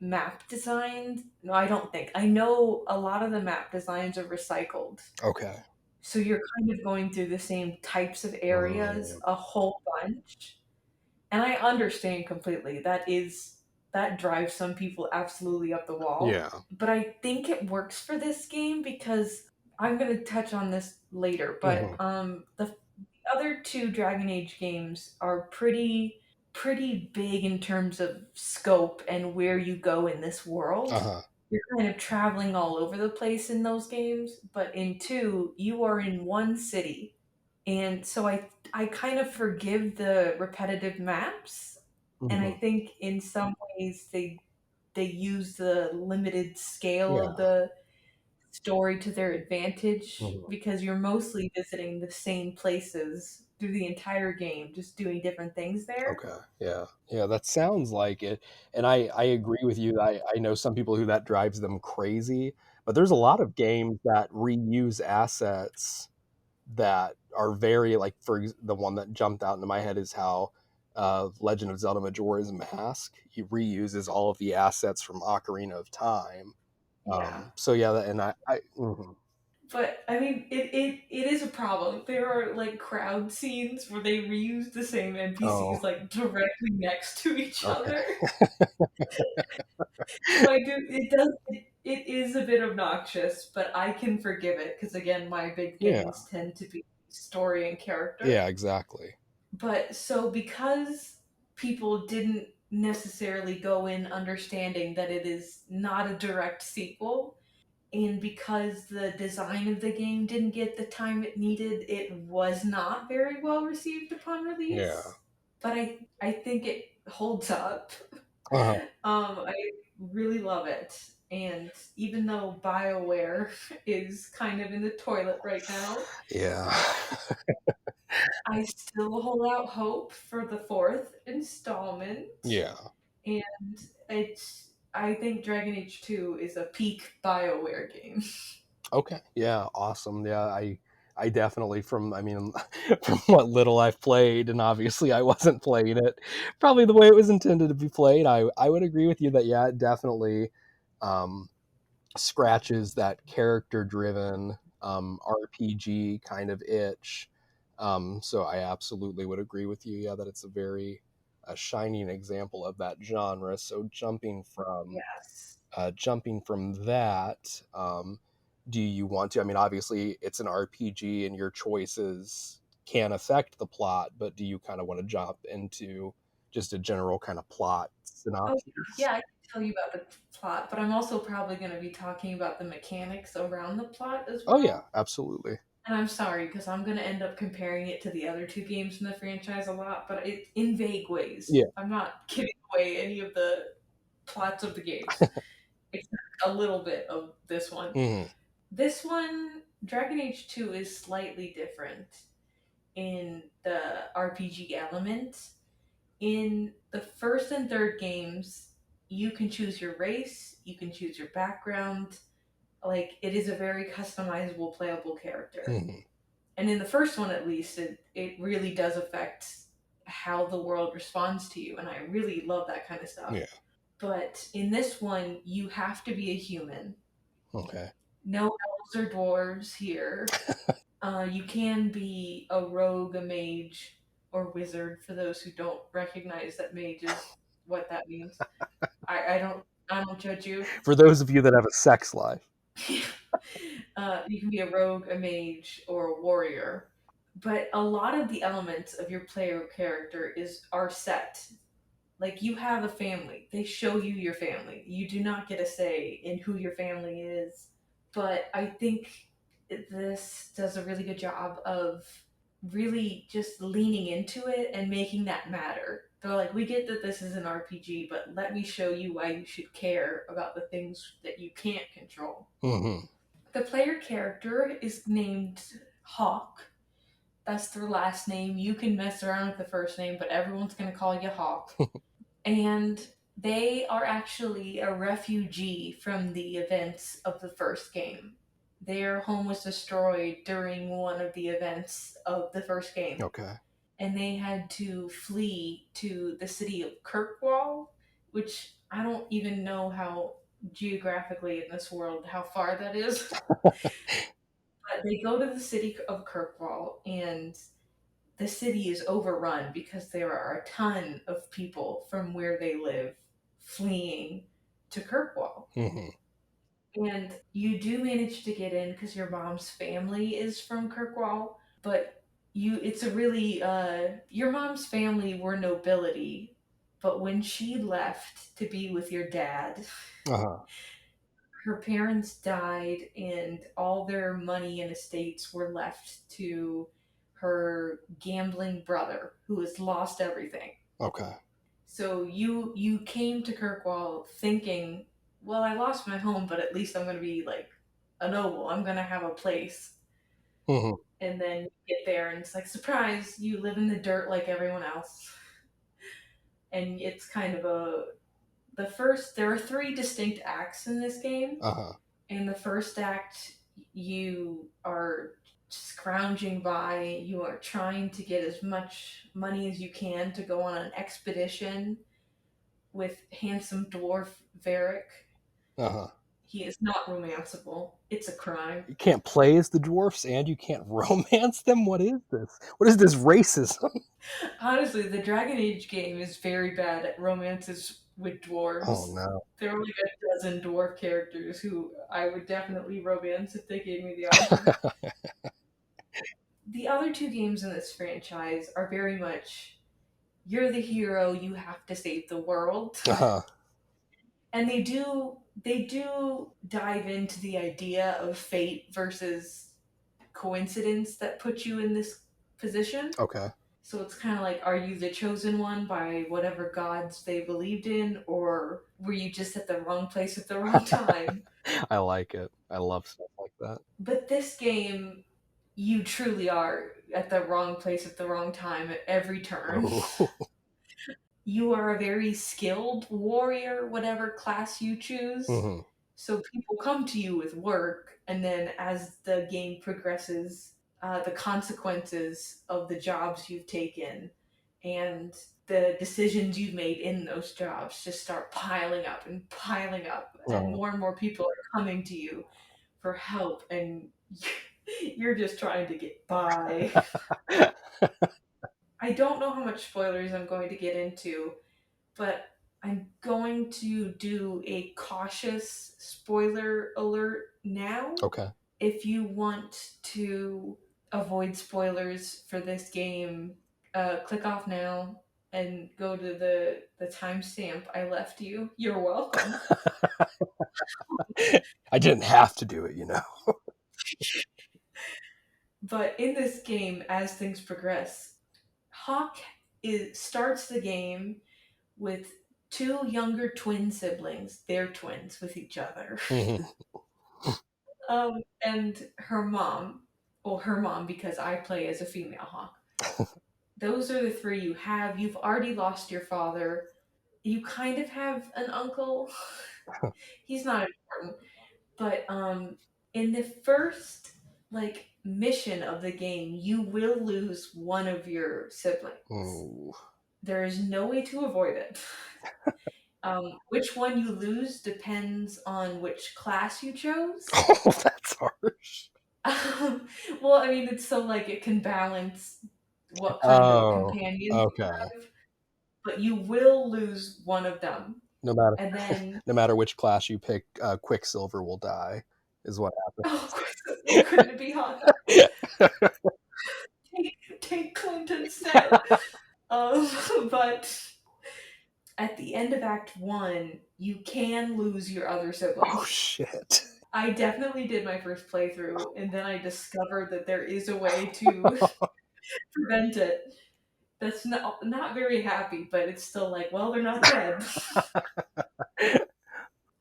map designs, no, I don't think. I know a lot of the map designs are recycled. Okay. So you're kind of going through the same types of areas Mm, a whole bunch. And I understand completely. That drives some people absolutely up the wall. yeah. But I think it works for this game because I'm going to touch on this later, but Hmm. the other two Dragon Age games are pretty big in terms of scope and where you go in this Uh world. huh. You're kind of traveling all over the place in those games, but in two, you are in one city. And so I kind of forgive the repetitive maps, and I Hmm. think in some ways they use the limited scale of Yeah. the story to their advantage Hmm. because you're mostly visiting the same places through the entire game, just doing different things there. Okay. Yeah. Yeah. That sounds like it. And I agree with you. I know some people who that drives them crazy, but there's a lot of games that reuse assets that are very, like, the one that jumped out into my head is how Legend of Zelda Majora's Mask, he reuses all of the assets from Ocarina of Time. Yeah. So yeah, and mhm. But I mean, it is a problem. There are like crowd scenes where they reuse the same Oh, NPCs like directly next to each okay. other. So I do. It does. It is a bit obnoxious, but I can forgive it because again, my big Yeah. things tend to be story and Yeah, character. exactly. But so because people didn't necessarily go in understanding that it is not a direct sequel, and because the design of the game didn't get the time it needed, it was not very well received upon Yeah. release. But I think it holds up. Uh-huh. I really love it. And even though BioWare is kind of in the toilet right now, Yeah. I still hold out hope for the fourth installment. Yeah. And I think Dragon Age 2 is a peak BioWare game. Okay. Yeah, awesome. Yeah, I definitely, I mean, from what little I've played, and obviously I wasn't playing it probably the way it was intended to be played, I would agree with you that yeah, it definitely um scratches that character driven RPG kind of itch. So I absolutely would agree with you, yeah, that it's a shining example of that genre. So Yes. jumping from that, do you want to? I mean, obviously, it's an RPG, and your choices can affect the plot. But do you kind of want to jump into just a general kind of plot Oh, synopsis? yeah, I can tell you about the plot, but I'm also probably going to be talking about the mechanics around the plot as Oh yeah, well. absolutely. And I'm sorry because I'm going to end up comparing it to the other two games in the franchise a lot, but it in vague ways. Yeah. I'm not giving away any of the plots of the games, except a little bit of this one. Hmm. This one, Dragon Age 2, is slightly different. in the RPG element. In the first and third games, you can choose your race, you can choose your background. Like, it is a very customizable, playable character. Hmm. And in the first one, at least, it really does affect how the world responds to you. And I really love that kind of stuff. Yeah. But in this one, you have to be a human. Okay. No elves or dwarves here. You can be a rogue, a mage, or wizard for those who don't recognize that mage is what that means. I don't judge you. For those of you that have a sex life. You can be a rogue, a mage, or a warrior. But a lot of the elements of your player character are set. Like, you have a family. They show you your family. You do not get a say in who your family is. But I think this does a really good job of really just leaning into it and making that matter. They're like, we get that this is an RPG, but let me show you why you should care about the things that you can't control. Hmm. The player character is named Hawk. That's their last name. You can mess around with the first name, but everyone's going to call you Hawk. And they are actually a refugee from the events of the first game. Their home was destroyed during one of the events of the first game, Okay. and they had to flee to the city of Kirkwall, which I don't even know how geographically in this world how far that is. But they go to the city of Kirkwall, and the city is overrun because there are a ton of people from where they live fleeing to Kirkwall. Hmm. And you do manage to get in because your mom's family is from Kirkwall, but it's a really your mom's family were nobility, but when she left to be with your dad, Uh-huh. her parents died and all their money and estates were left to her gambling brother who has lost everything. Okay. So you came to Kirkwall thinking, well, I lost my home, but at least I'm going to be like a noble. I'm going to have a place. Hmm. And then you get there and it's like, surprise, you live in the dirt like everyone else. And it's kind of there are three distinct acts in this game. Uh-huh. In the first act, you are scrounging by, you are trying to get as much money as you can to go on an expedition with handsome dwarf Varric. Uh-huh. He is not romanceable. It's a crime. You can't play as the dwarfs and you can't romance them? What is this? What is this racism? Honestly, the Dragon Age game is very bad at romances with Oh dwarves. no. There are like a dozen dwarf characters who I would definitely romance if they gave me the option. The other two games in this franchise are very much you're the hero, you have to save the world. Uh-huh. And they do dive into the idea of fate versus coincidence that put you in this position. Okay. So it's kind of like, are you the chosen one by whatever gods they believed in, or were you just at the wrong place at the wrong time? I like it. I love stuff like that. But this game, you truly are at the wrong place at the wrong time at every turn. Oh. You are a very skilled warrior, whatever class you choose. Hmm. So people come to you with work, and then as the game progresses, the consequences of the jobs you've taken and the decisions you've made in those jobs just start piling up, Oh. and more people are coming to you for help, and you're just trying to get by. I don't know how much spoilers I'm going to get into, but I'm going to do a cautious spoiler alert now. Okay. If you want to avoid spoilers for this game, click off now and go to the timestamp I left you. You're welcome. I didn't have to do it, you know. But in this game, as things progress, Hawk starts the game with two younger twin siblings. They're twins with each other. Hmm. And her mom, well, her mom, because I play as a female Hawk. Those are the three you have. You've already lost your father. You kind of have an uncle. He's not important. But in the first like mission of the game, you will lose one of your siblings. Ooh. There is no way to avoid it. Which one you lose depends on which class you chose. Oh, that's harsh. Well, I mean, it's so like it can balance what kind of Oh, companions you okay. have, but you will lose one of them. No matter And then, no matter which class you pick, Quicksilver will die, is what oh, couldn't it be hot? happens. Take Clint instead. Um, but at the end of Act One, you can lose your other Oh sibling. shit. I definitely did my first playthrough, and then I discovered that there is a way to prevent it. That's not very happy, but it's still like, well, they're not dead.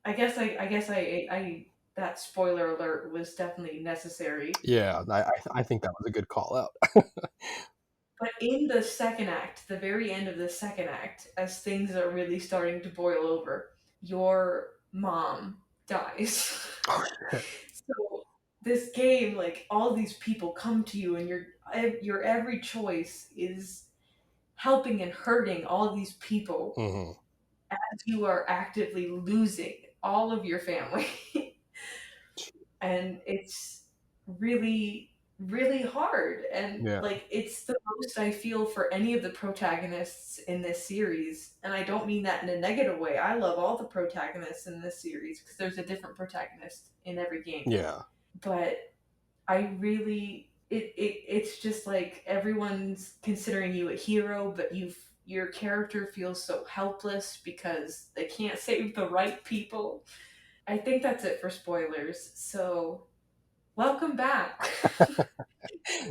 I guess I that spoiler alert was definitely necessary. Yeah, I think that was a good call out. But in the second act, the very end of the second act, as things are really starting to boil over, your mom dies. Oh shit. So this game, like all these people come to you, and your every choice is helping and hurting all these people Hmm. as you are actively losing all of your family. And it's really really hard, and Yeah. like it's the most I feel for any of the protagonists in this series, and I don't mean that in a negative way. I love all the protagonists in this series because there's a different protagonist in every game, Yeah. but I really it's just like everyone's considering you a hero, but your character feels so helpless because they can't save the right people. I think that's it for spoilers, so welcome back.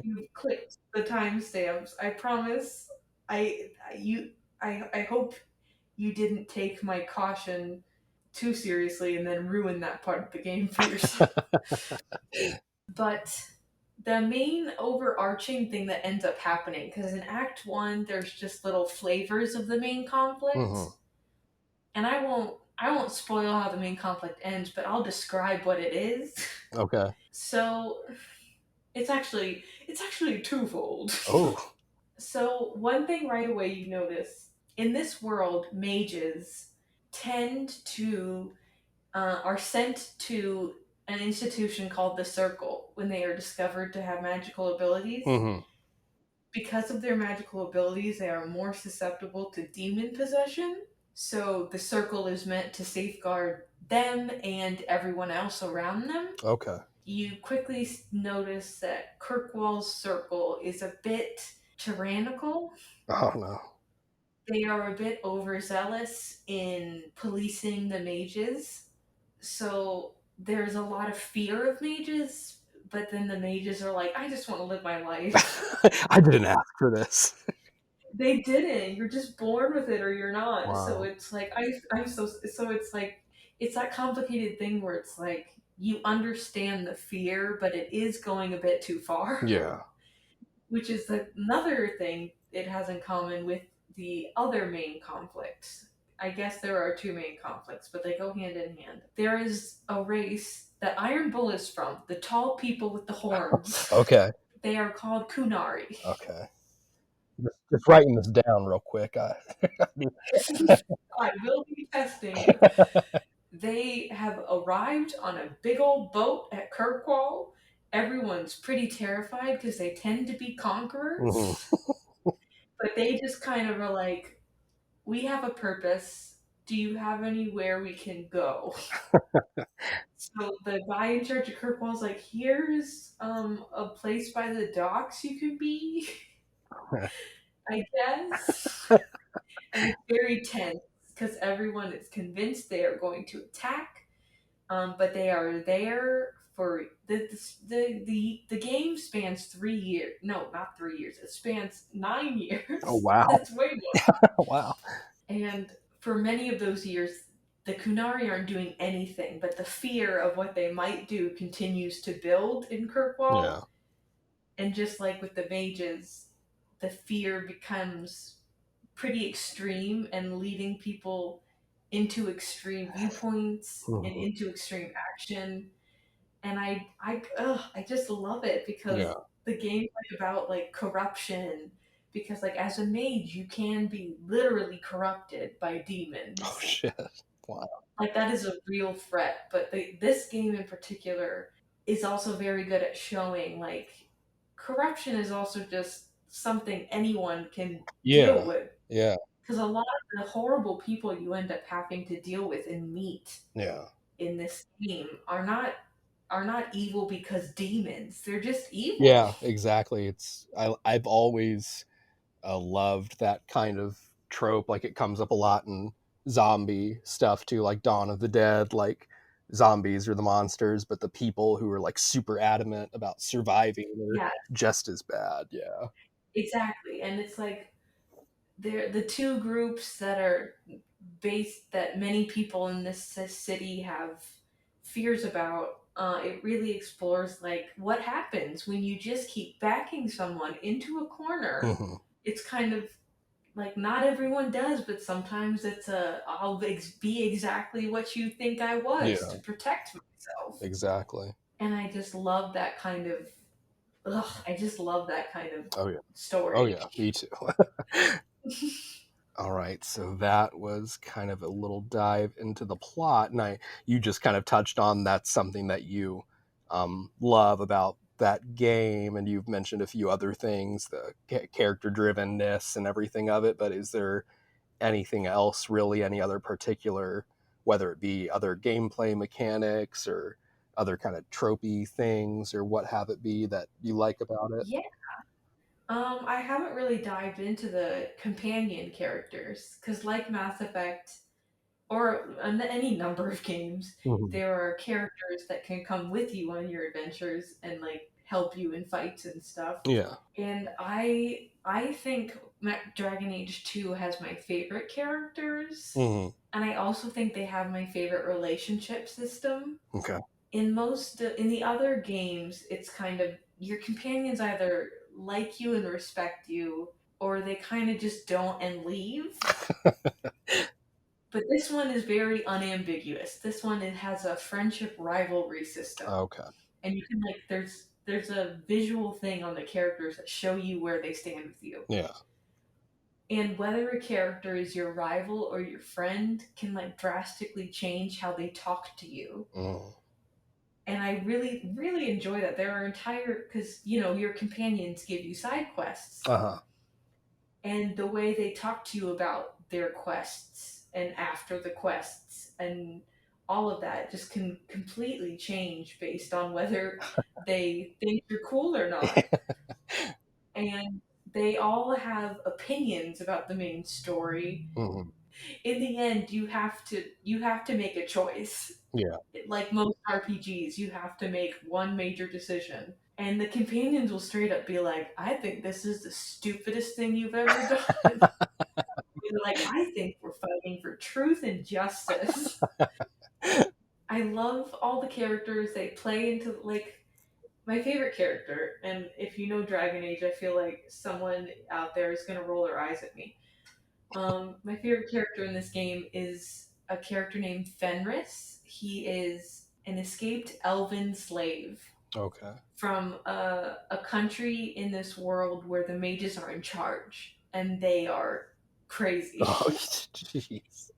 You've clicked the timestamps. I promise. I hope you didn't take my caution too seriously and then ruin that part of the game for yourself. But the main overarching thing that ends up happening, because in Act One there's just little flavors of the main Hmm. conflict, and I won't spoil how the main conflict ends, but I'll describe what it is. Okay. So it's actually twofold. Oh. So, one thing right away you notice in this world, mages tend to are sent to an institution called the Circle when they are discovered to have magical abilities. Hmm. Because of their magical abilities, they are more susceptible to demon possession. So, the Circle is meant to safeguard them and everyone else around them. Okay. You quickly notice that Kirkwall's Circle is a bit tyrannical. Oh no. They are a bit overzealous in policing the mages. So there's a lot of fear of mages, but then the mages are like, I just want to live my life. I didn't ask for this. They didn't. You're just born with it or you're not. So Wow. it's like I'm so it's like it's that complicated thing where it's like you understand the fear, but it is going a bit too far. Yeah. Which is another thing it has in common with the other main conflicts. I guess there are two main conflicts, but they go hand in hand. There is a race that Iron Bull is from, the tall people with the horns. Okay. They are called Kunari. Okay. Just writing this down real quick. I will be testing you. They have arrived on a big old boat at Kirkwall. Everyone's pretty terrified because they tend to be Hmm. conquerors, but they just kind of are like, we have a purpose. Do you have anywhere we can go? So the guy in charge of Kirkwall's like, here's a place by the docks you can be, I guess. And it's very tense because everyone is convinced they are going to attack, but they are there for the game spans 3 years. No, not 3 years. It spans 9 years. Oh wow. That's way more. Wow. And for many of those years, the Kunari aren't doing anything, but the fear of what they might do continues to build in Kirkwall. Yeah. And just like with the mages, the fear becomes pretty extreme and leading people into extreme viewpoints and Mhm. into extreme action. And I just love it because Yeah. the game's like about like corruption. Because like as a mage, you can be literally corrupted by Oh demons. shit. Wow. Like that is a real threat. But this game in particular is also very good at showing like corruption is also just something anyone can deal Yeah. with. Yeah. Because a lot of the horrible people you end up having to deal with and meet Yeah. in this game are not evil because demons. They're just evil. Yeah, exactly. I've always loved that kind of trope. Like it comes up a lot in zombie stuff too, like Dawn of the Dead. Like zombies are the monsters, but the people who are like super adamant about surviving are Yeah, just as bad. Yeah. exactly. And it's like they're the two groups that are based that many people in this city have fears about. It really explores like what happens when you just keep backing someone into a corner. Hmm. It's kind of like not everyone does, but sometimes it's I'll be exactly what you think I was Yeah. to protect myself. Exactly. And I just love that kind of I just love that kind of Oh yeah. Oh story. yeah. Me too. All right, so that was kind of a little dive into the plot, and you just kind of touched on that's something that you love about that game, and you've mentioned a few other things, the character drivenness and everything of it. But is there anything else, really, any other particular, whether it be other gameplay mechanics or other kind of tropey things or what have it be that you like about it? Yeah. I haven't really dived into the companion characters because, like Mass Effect or any number of games, Hmm. there are characters that can come with you on your adventures and like help you in fights and stuff. Yeah. And I think Dragon Age 2 has my favorite characters, Hmm. and I also think they have my favorite relationship system. Okay. In the other games, it's kind of your companions either like you and respect you, or they kind of just don't and leave. But this one is very unambiguous. This one it has a friendship rivalry system, Okay. and you can like there's a visual thing on the characters that show you where they stand with you. Yeah. And whether a character is your rival or your friend can like drastically change how they talk to you. Mm. And I really, really enjoy that. There are entire because your companions give you side quests, Uh-huh. and the way they talk to you about their quests and after the quests and all of that just can completely change based on whether they think you're cool or not. And they all have opinions about the main story. Hmm. In the end, you have to make a choice. Yeah. Like most RPGs, you have to make one major decision. And the companions will straight up be like, I think this is the stupidest thing you've ever done. You're like, I think we're fighting for truth and justice. I love all the characters they play into like my favorite character. And if you know Dragon Age, I feel like someone out there is gonna roll their eyes at me. My favorite character in this game is a character named Fenris. He is an escaped elven slave Okay. from a country in this world where the mages are in charge and they are crazy. Oh, jeez.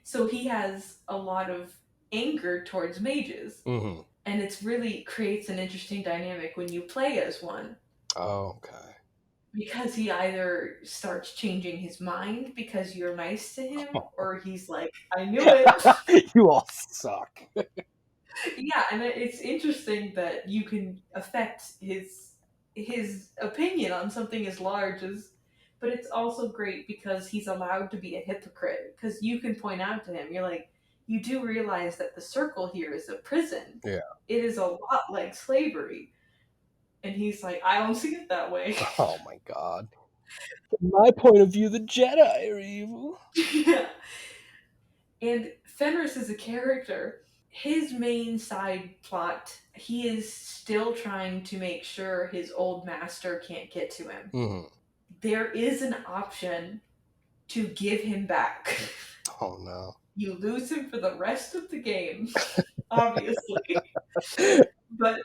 So he has a lot of anger towards mages. Hmm. And it's really creates an interesting dynamic when you play as one Oh, okay. because he either starts changing his mind because you're nice to him or he's like, I knew it. You all suck. Yeah, and it's interesting that you can affect his opinion on something as large as, but it's also great because he's allowed to be a hypocrite because you can point out to him, you're like, you do realize that the circle here is a prison. Yeah. It is a lot like slavery, and he's like, I don't see it that way. Oh my god. From my point of view, the Jedi are evil. Yeah. And Fenris is a character. His main side plot, he is still trying to make sure his old master can't get to him. Hmm. there is an option to give him back. Oh no. You lose him for the rest of the game, obviously. But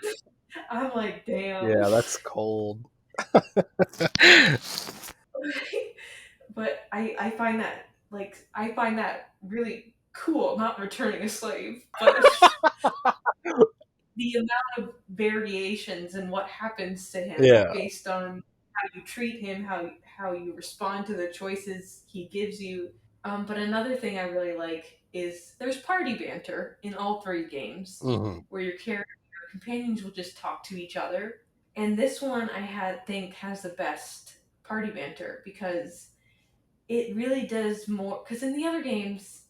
I'm like, damn. Yeah, that's cold. But I find that I find that really cool, not returning a slave, but the amount of variations and what happens to him Yeah. based on how you treat him, how you respond to the choices he gives you. But another thing I really like is there's party banter in all three games, Hmm. where your companions will just talk to each other. And this one I had think has the best party banter because it really does more. Because in the other games,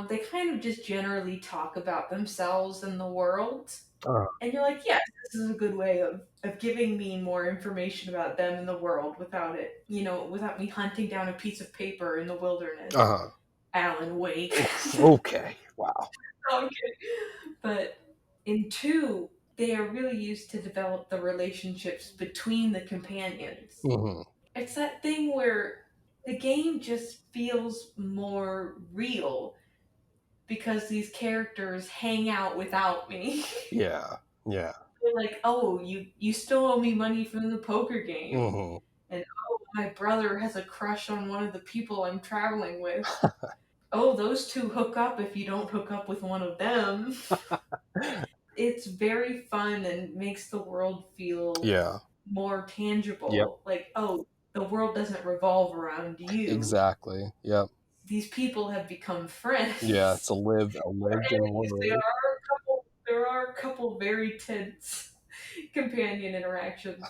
they kind of just generally talk about themselves and the world, Uh, and you're like, yes, this is a good way of giving me more information about them and the world without it, without me hunting down a piece of paper in the wilderness. uh, Alan Wake. okay. Wow. Okay. But in two, they are really used to develop the relationships between the companions. Hmm. It's that thing where the game just feels more real because these characters hang out without me. Yeah. Yeah. They're like, "Oh, you still owe me money from the poker game," Hmm. and "Oh, my brother has a crush on one of the people I'm traveling with." Oh, those two hook up if you don't hook up with one of them. It's very fun and makes the world feel Yeah. more Yep. tangible. Like, oh, the world doesn't revolve around you. Exactly. Yep. These people have become Yeah. It's friends. a lived in Enemies. world. There are a couple very tense companion interactions,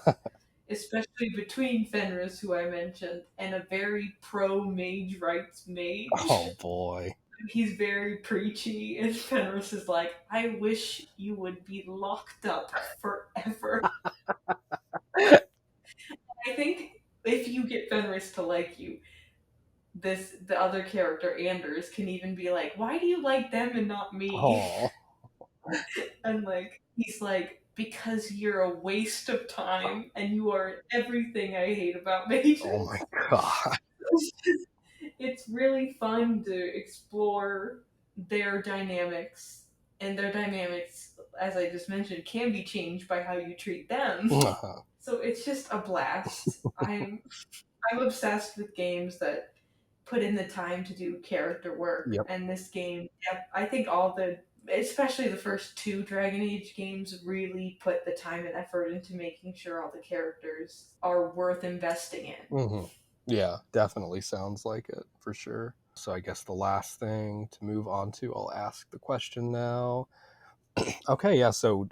especially between Fenris, who I mentioned, and a very pro mage rights Oh mage. boy. He's very preachy, and Fenris is like, I wish you would be locked up forever. I think if you get Fenris to like you, the other character, Anders, can even be like, why do you like them and not me? Oh. And like he's like, because you're a waste of time and you are everything I hate about Oh my mages. god. It's really fun to explore their dynamics, and their dynamics, as I just mentioned, can be changed by how you treat them. Uh-huh. So it's just a blast. I'm obsessed with games that put in the time to do character work. Yep. And this game, yep, I think all the, especially the first two Dragon Age games, really put the time and effort into making sure all the characters are worth investing in. Hmm. Yeah, definitely sounds like it for sure. So I guess the last thing to move on to, I'll ask the question now. Okay, yeah. So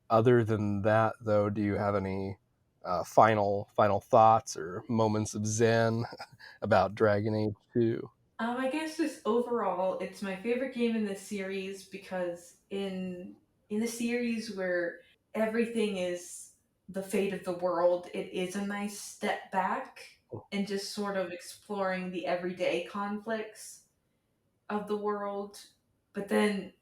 other than that, though, do you have any final thoughts or moments of zen about Dragon Age 2? I guess just overall, it's my favorite game in this series because in the series where everything is the fate of the world, it is a nice step back and just sort of exploring the everyday conflicts of the world. But then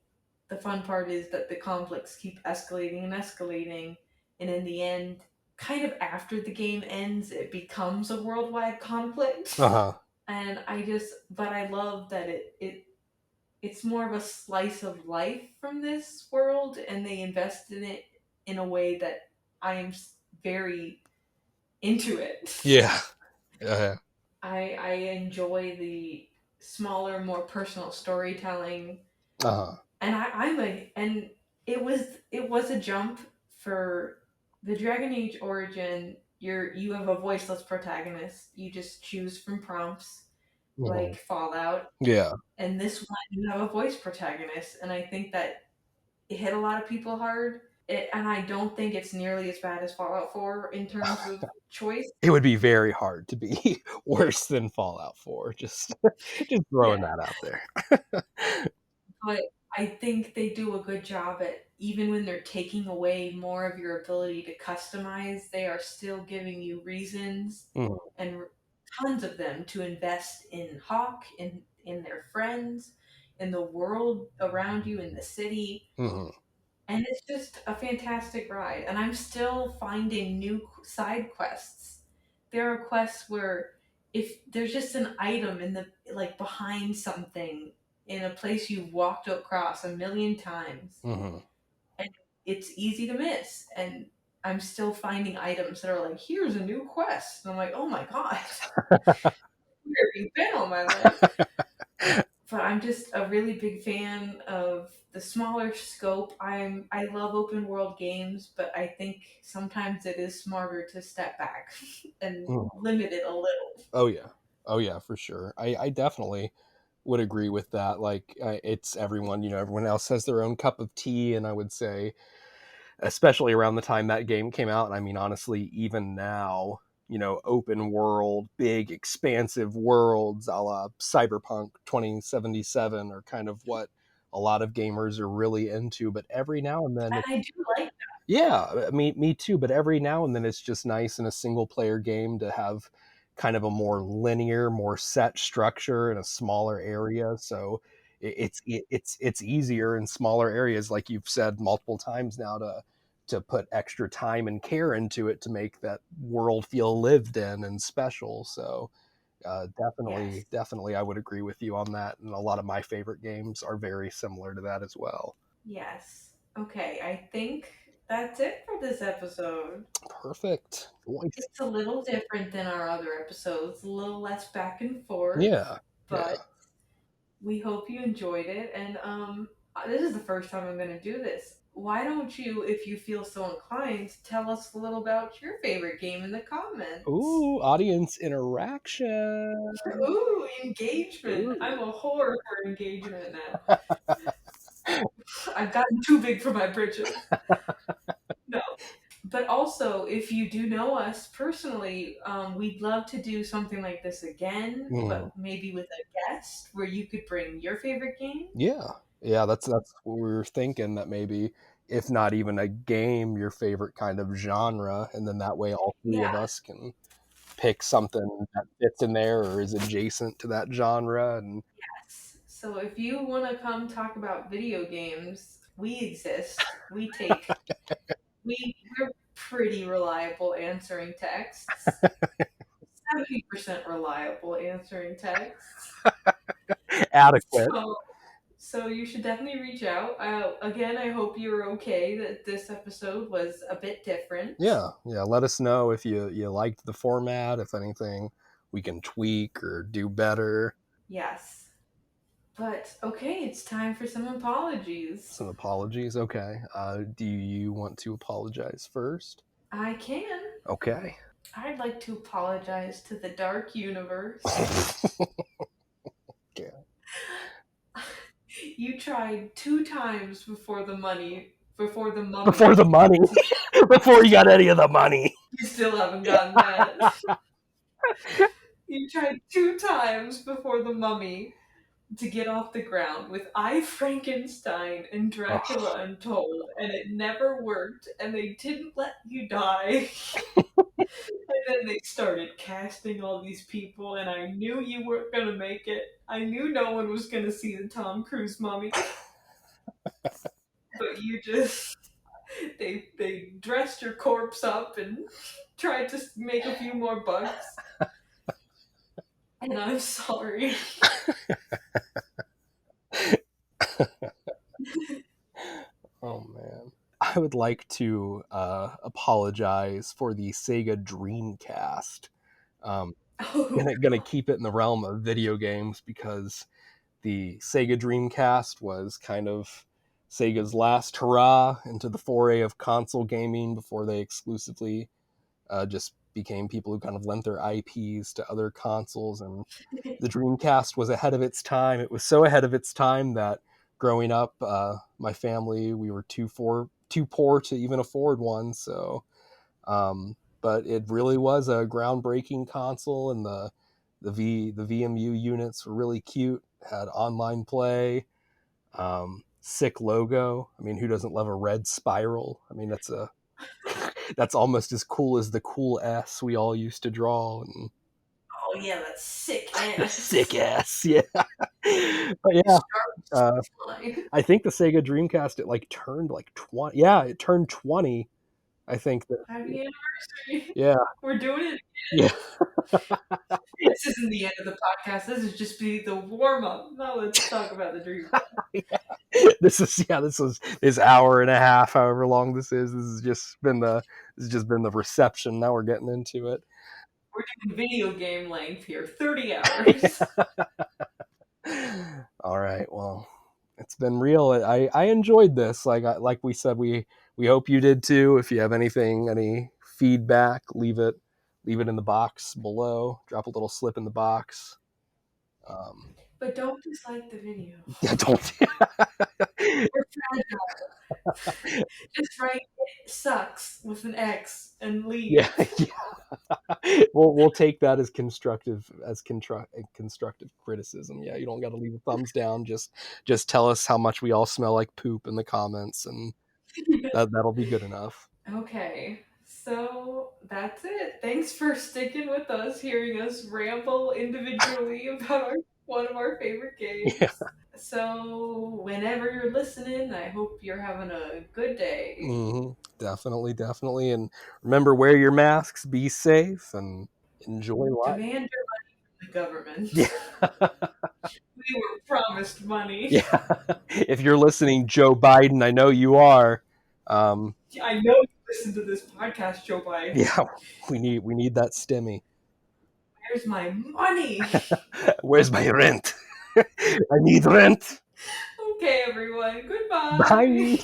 the fun part is that the conflicts keep escalating and escalating, and in the end, kind of after the game ends, it becomes a worldwide conflict. Uh-huh. And but I love that it's more of a slice of life from this world, and they invest in it in a way that I am very into it. Yeah. Uh, I enjoy the smaller, more personal storytelling, uh-huh. and it was a jump for the Dragon Age origin. You have a voiceless protagonist. You just choose from prompts Mhm. like Fallout. Yeah. And this one, you have a voice protagonist, and I think that it hit a lot of people hard. And I don't think it's nearly as bad as Fallout 4 in terms of choice. It would be very hard to be worse than Fallout 4. Just throwing Yeah, that out there. but I think they do a good job at, even when they're taking away more of your ability to customize, they are still giving you reasons Mhm. and tons of them to invest in Hawk, in their friends, in the world around you, in the city. Mhm. And it's just a fantastic ride. And I'm still finding new side quests there are quests where if there's just an item in the like behind something in a place you've walked across a million times, Hmm. and it's easy to miss. And I'm still finding items that are like, here's a new quest. And I'm like, oh my god, where have you been all my life? But I'm just a really big fan of the smaller scope. I love open world games, but I think sometimes it is smarter to step back and limit it a little. Oh yeah, oh yeah, for sure. I definitely would agree with that. Like, it's everyone, everyone else has their own cup of tea, and I would say, especially around the time that game came out, and I mean, honestly, even now, open world, big, expansive worlds, a la Cyberpunk 2077, are kind of what a lot of gamers are really into. But every now and then, And I do like yeah, me too. But every now and then, it's just nice in a single player game to have kind of a more linear, more set structure in a smaller area. So it's easier in smaller areas, like you've said multiple times now, to put extra time and care into it to make that world feel lived in and special. So yes. definitely, I would agree with you on that. And a lot of my favorite games are very similar to that as well. Yes. Okay, I think that's it for this episode. Perfect. Nice. It's a little different than our other episodes, a little less back and forth, Yeah, but yeah. we hope you enjoyed it. And this is the first time I'm going to do this. Why don't you, if you feel so inclined, tell us a little about your favorite game in the comments? Ooh, audience interaction. Ooh, engagement. Ooh. I'm a whore for engagement now. I've gotten too big for my britches. No. But also, if you do know us personally, we'd love to do something like this again, Mm, but maybe with a guest where you could bring your favorite game. yeah. Yeah, that's what we were thinking, that maybe if not even a game, your favorite kind of genre, and then that way all three Yeah, of us can pick something that fits in there or is adjacent to that genre. And yes. So if you want to come talk about video games, we exist. We're pretty reliable answering texts. 70% reliable answering texts. adequate. So So you should definitely reach out. Again, I hope you're okay that this episode was a bit different. Yeah, yeah. Let us know if you liked the format, if anything we can tweak or do better. Yes. But okay, it's time for some apologies. Some apologies. Okay. Do you want to apologize first? I can. Okay. I'd like to apologize to the Dark Universe. Okay. You tried 2 times before the Before mummy. the money. Before you got any of the money. You still haven't gotten that. You tried 2 times before the mummy to get off the ground with I Frankenstein and Oh, Dracula Untold, and it never worked, and they didn't let you die. And then they started casting all these people, and I knew you weren't gonna make it. I knew no one was gonna see the Tom Cruise mummy, but you just they dressed your corpse up and tried to make a few more bucks. And I'm sorry. oh man. I would like to apologize for the Sega Dreamcast. Um, Oh gonna keep it in the realm of video games because the Sega Dreamcast was kind of Sega's last hurrah into the foray of console gaming before they exclusively just became people who kind of lent their IPs to other consoles. And the Dreamcast was ahead of its time. It was so ahead of its time that growing up, my family, we were too poor to even afford one. So, but it really was a groundbreaking console, and the VMU units were really cute. Had online play, sick logo. I mean, who doesn't love a red spiral? I mean, that's almost as cool as the cool S we all used to draw. And yeah, that's sick sick ass. S, yeah. But yeah, Sharp uh, line. I think the Sega Dreamcast, it like turned like 20. Yeah, it turned 20 I think that, Happy anniversary. yeah, We're doing it. yeah. This isn't the end of the podcast. This is just be the warm up. Now let's talk about the dream. This was this hour and a half, however long this is. This has just been the reception. Now we're getting into it. We're doing video game length here, 30 hours. All right. Well, it's been real. I enjoyed this. Like we said, we hope you did too. If you have any feedback, leave it in the box below. Drop a little slip in the box. Um, But don't dislike the video. yeah, don't. We're fragile. Just write it sucks with an X and Yeah, leave. yeah. We'll take that as constructive criticism. Yeah, you don't got to leave a thumbs down. Just tell us how much we all smell like poop in the comments, and that'll be good enough. Okay, so that's it. Thanks for sticking with us, hearing us ramble individually about one of our favorite Yeah. games. So, whenever you're listening, I hope you're having a good day. Definitely, definitely. And remember, wear your masks, be safe, and enjoy life. Demand your money from the government. Yeah. We were promised money. Yeah. If you're listening, Joe Biden, I know you are. Um, I know you listen to this podcast, Joe Biden. yeah, we need that stimmy. Where's my money? Where's my rent? I need rent. Okay, everyone. Goodbye. Bye.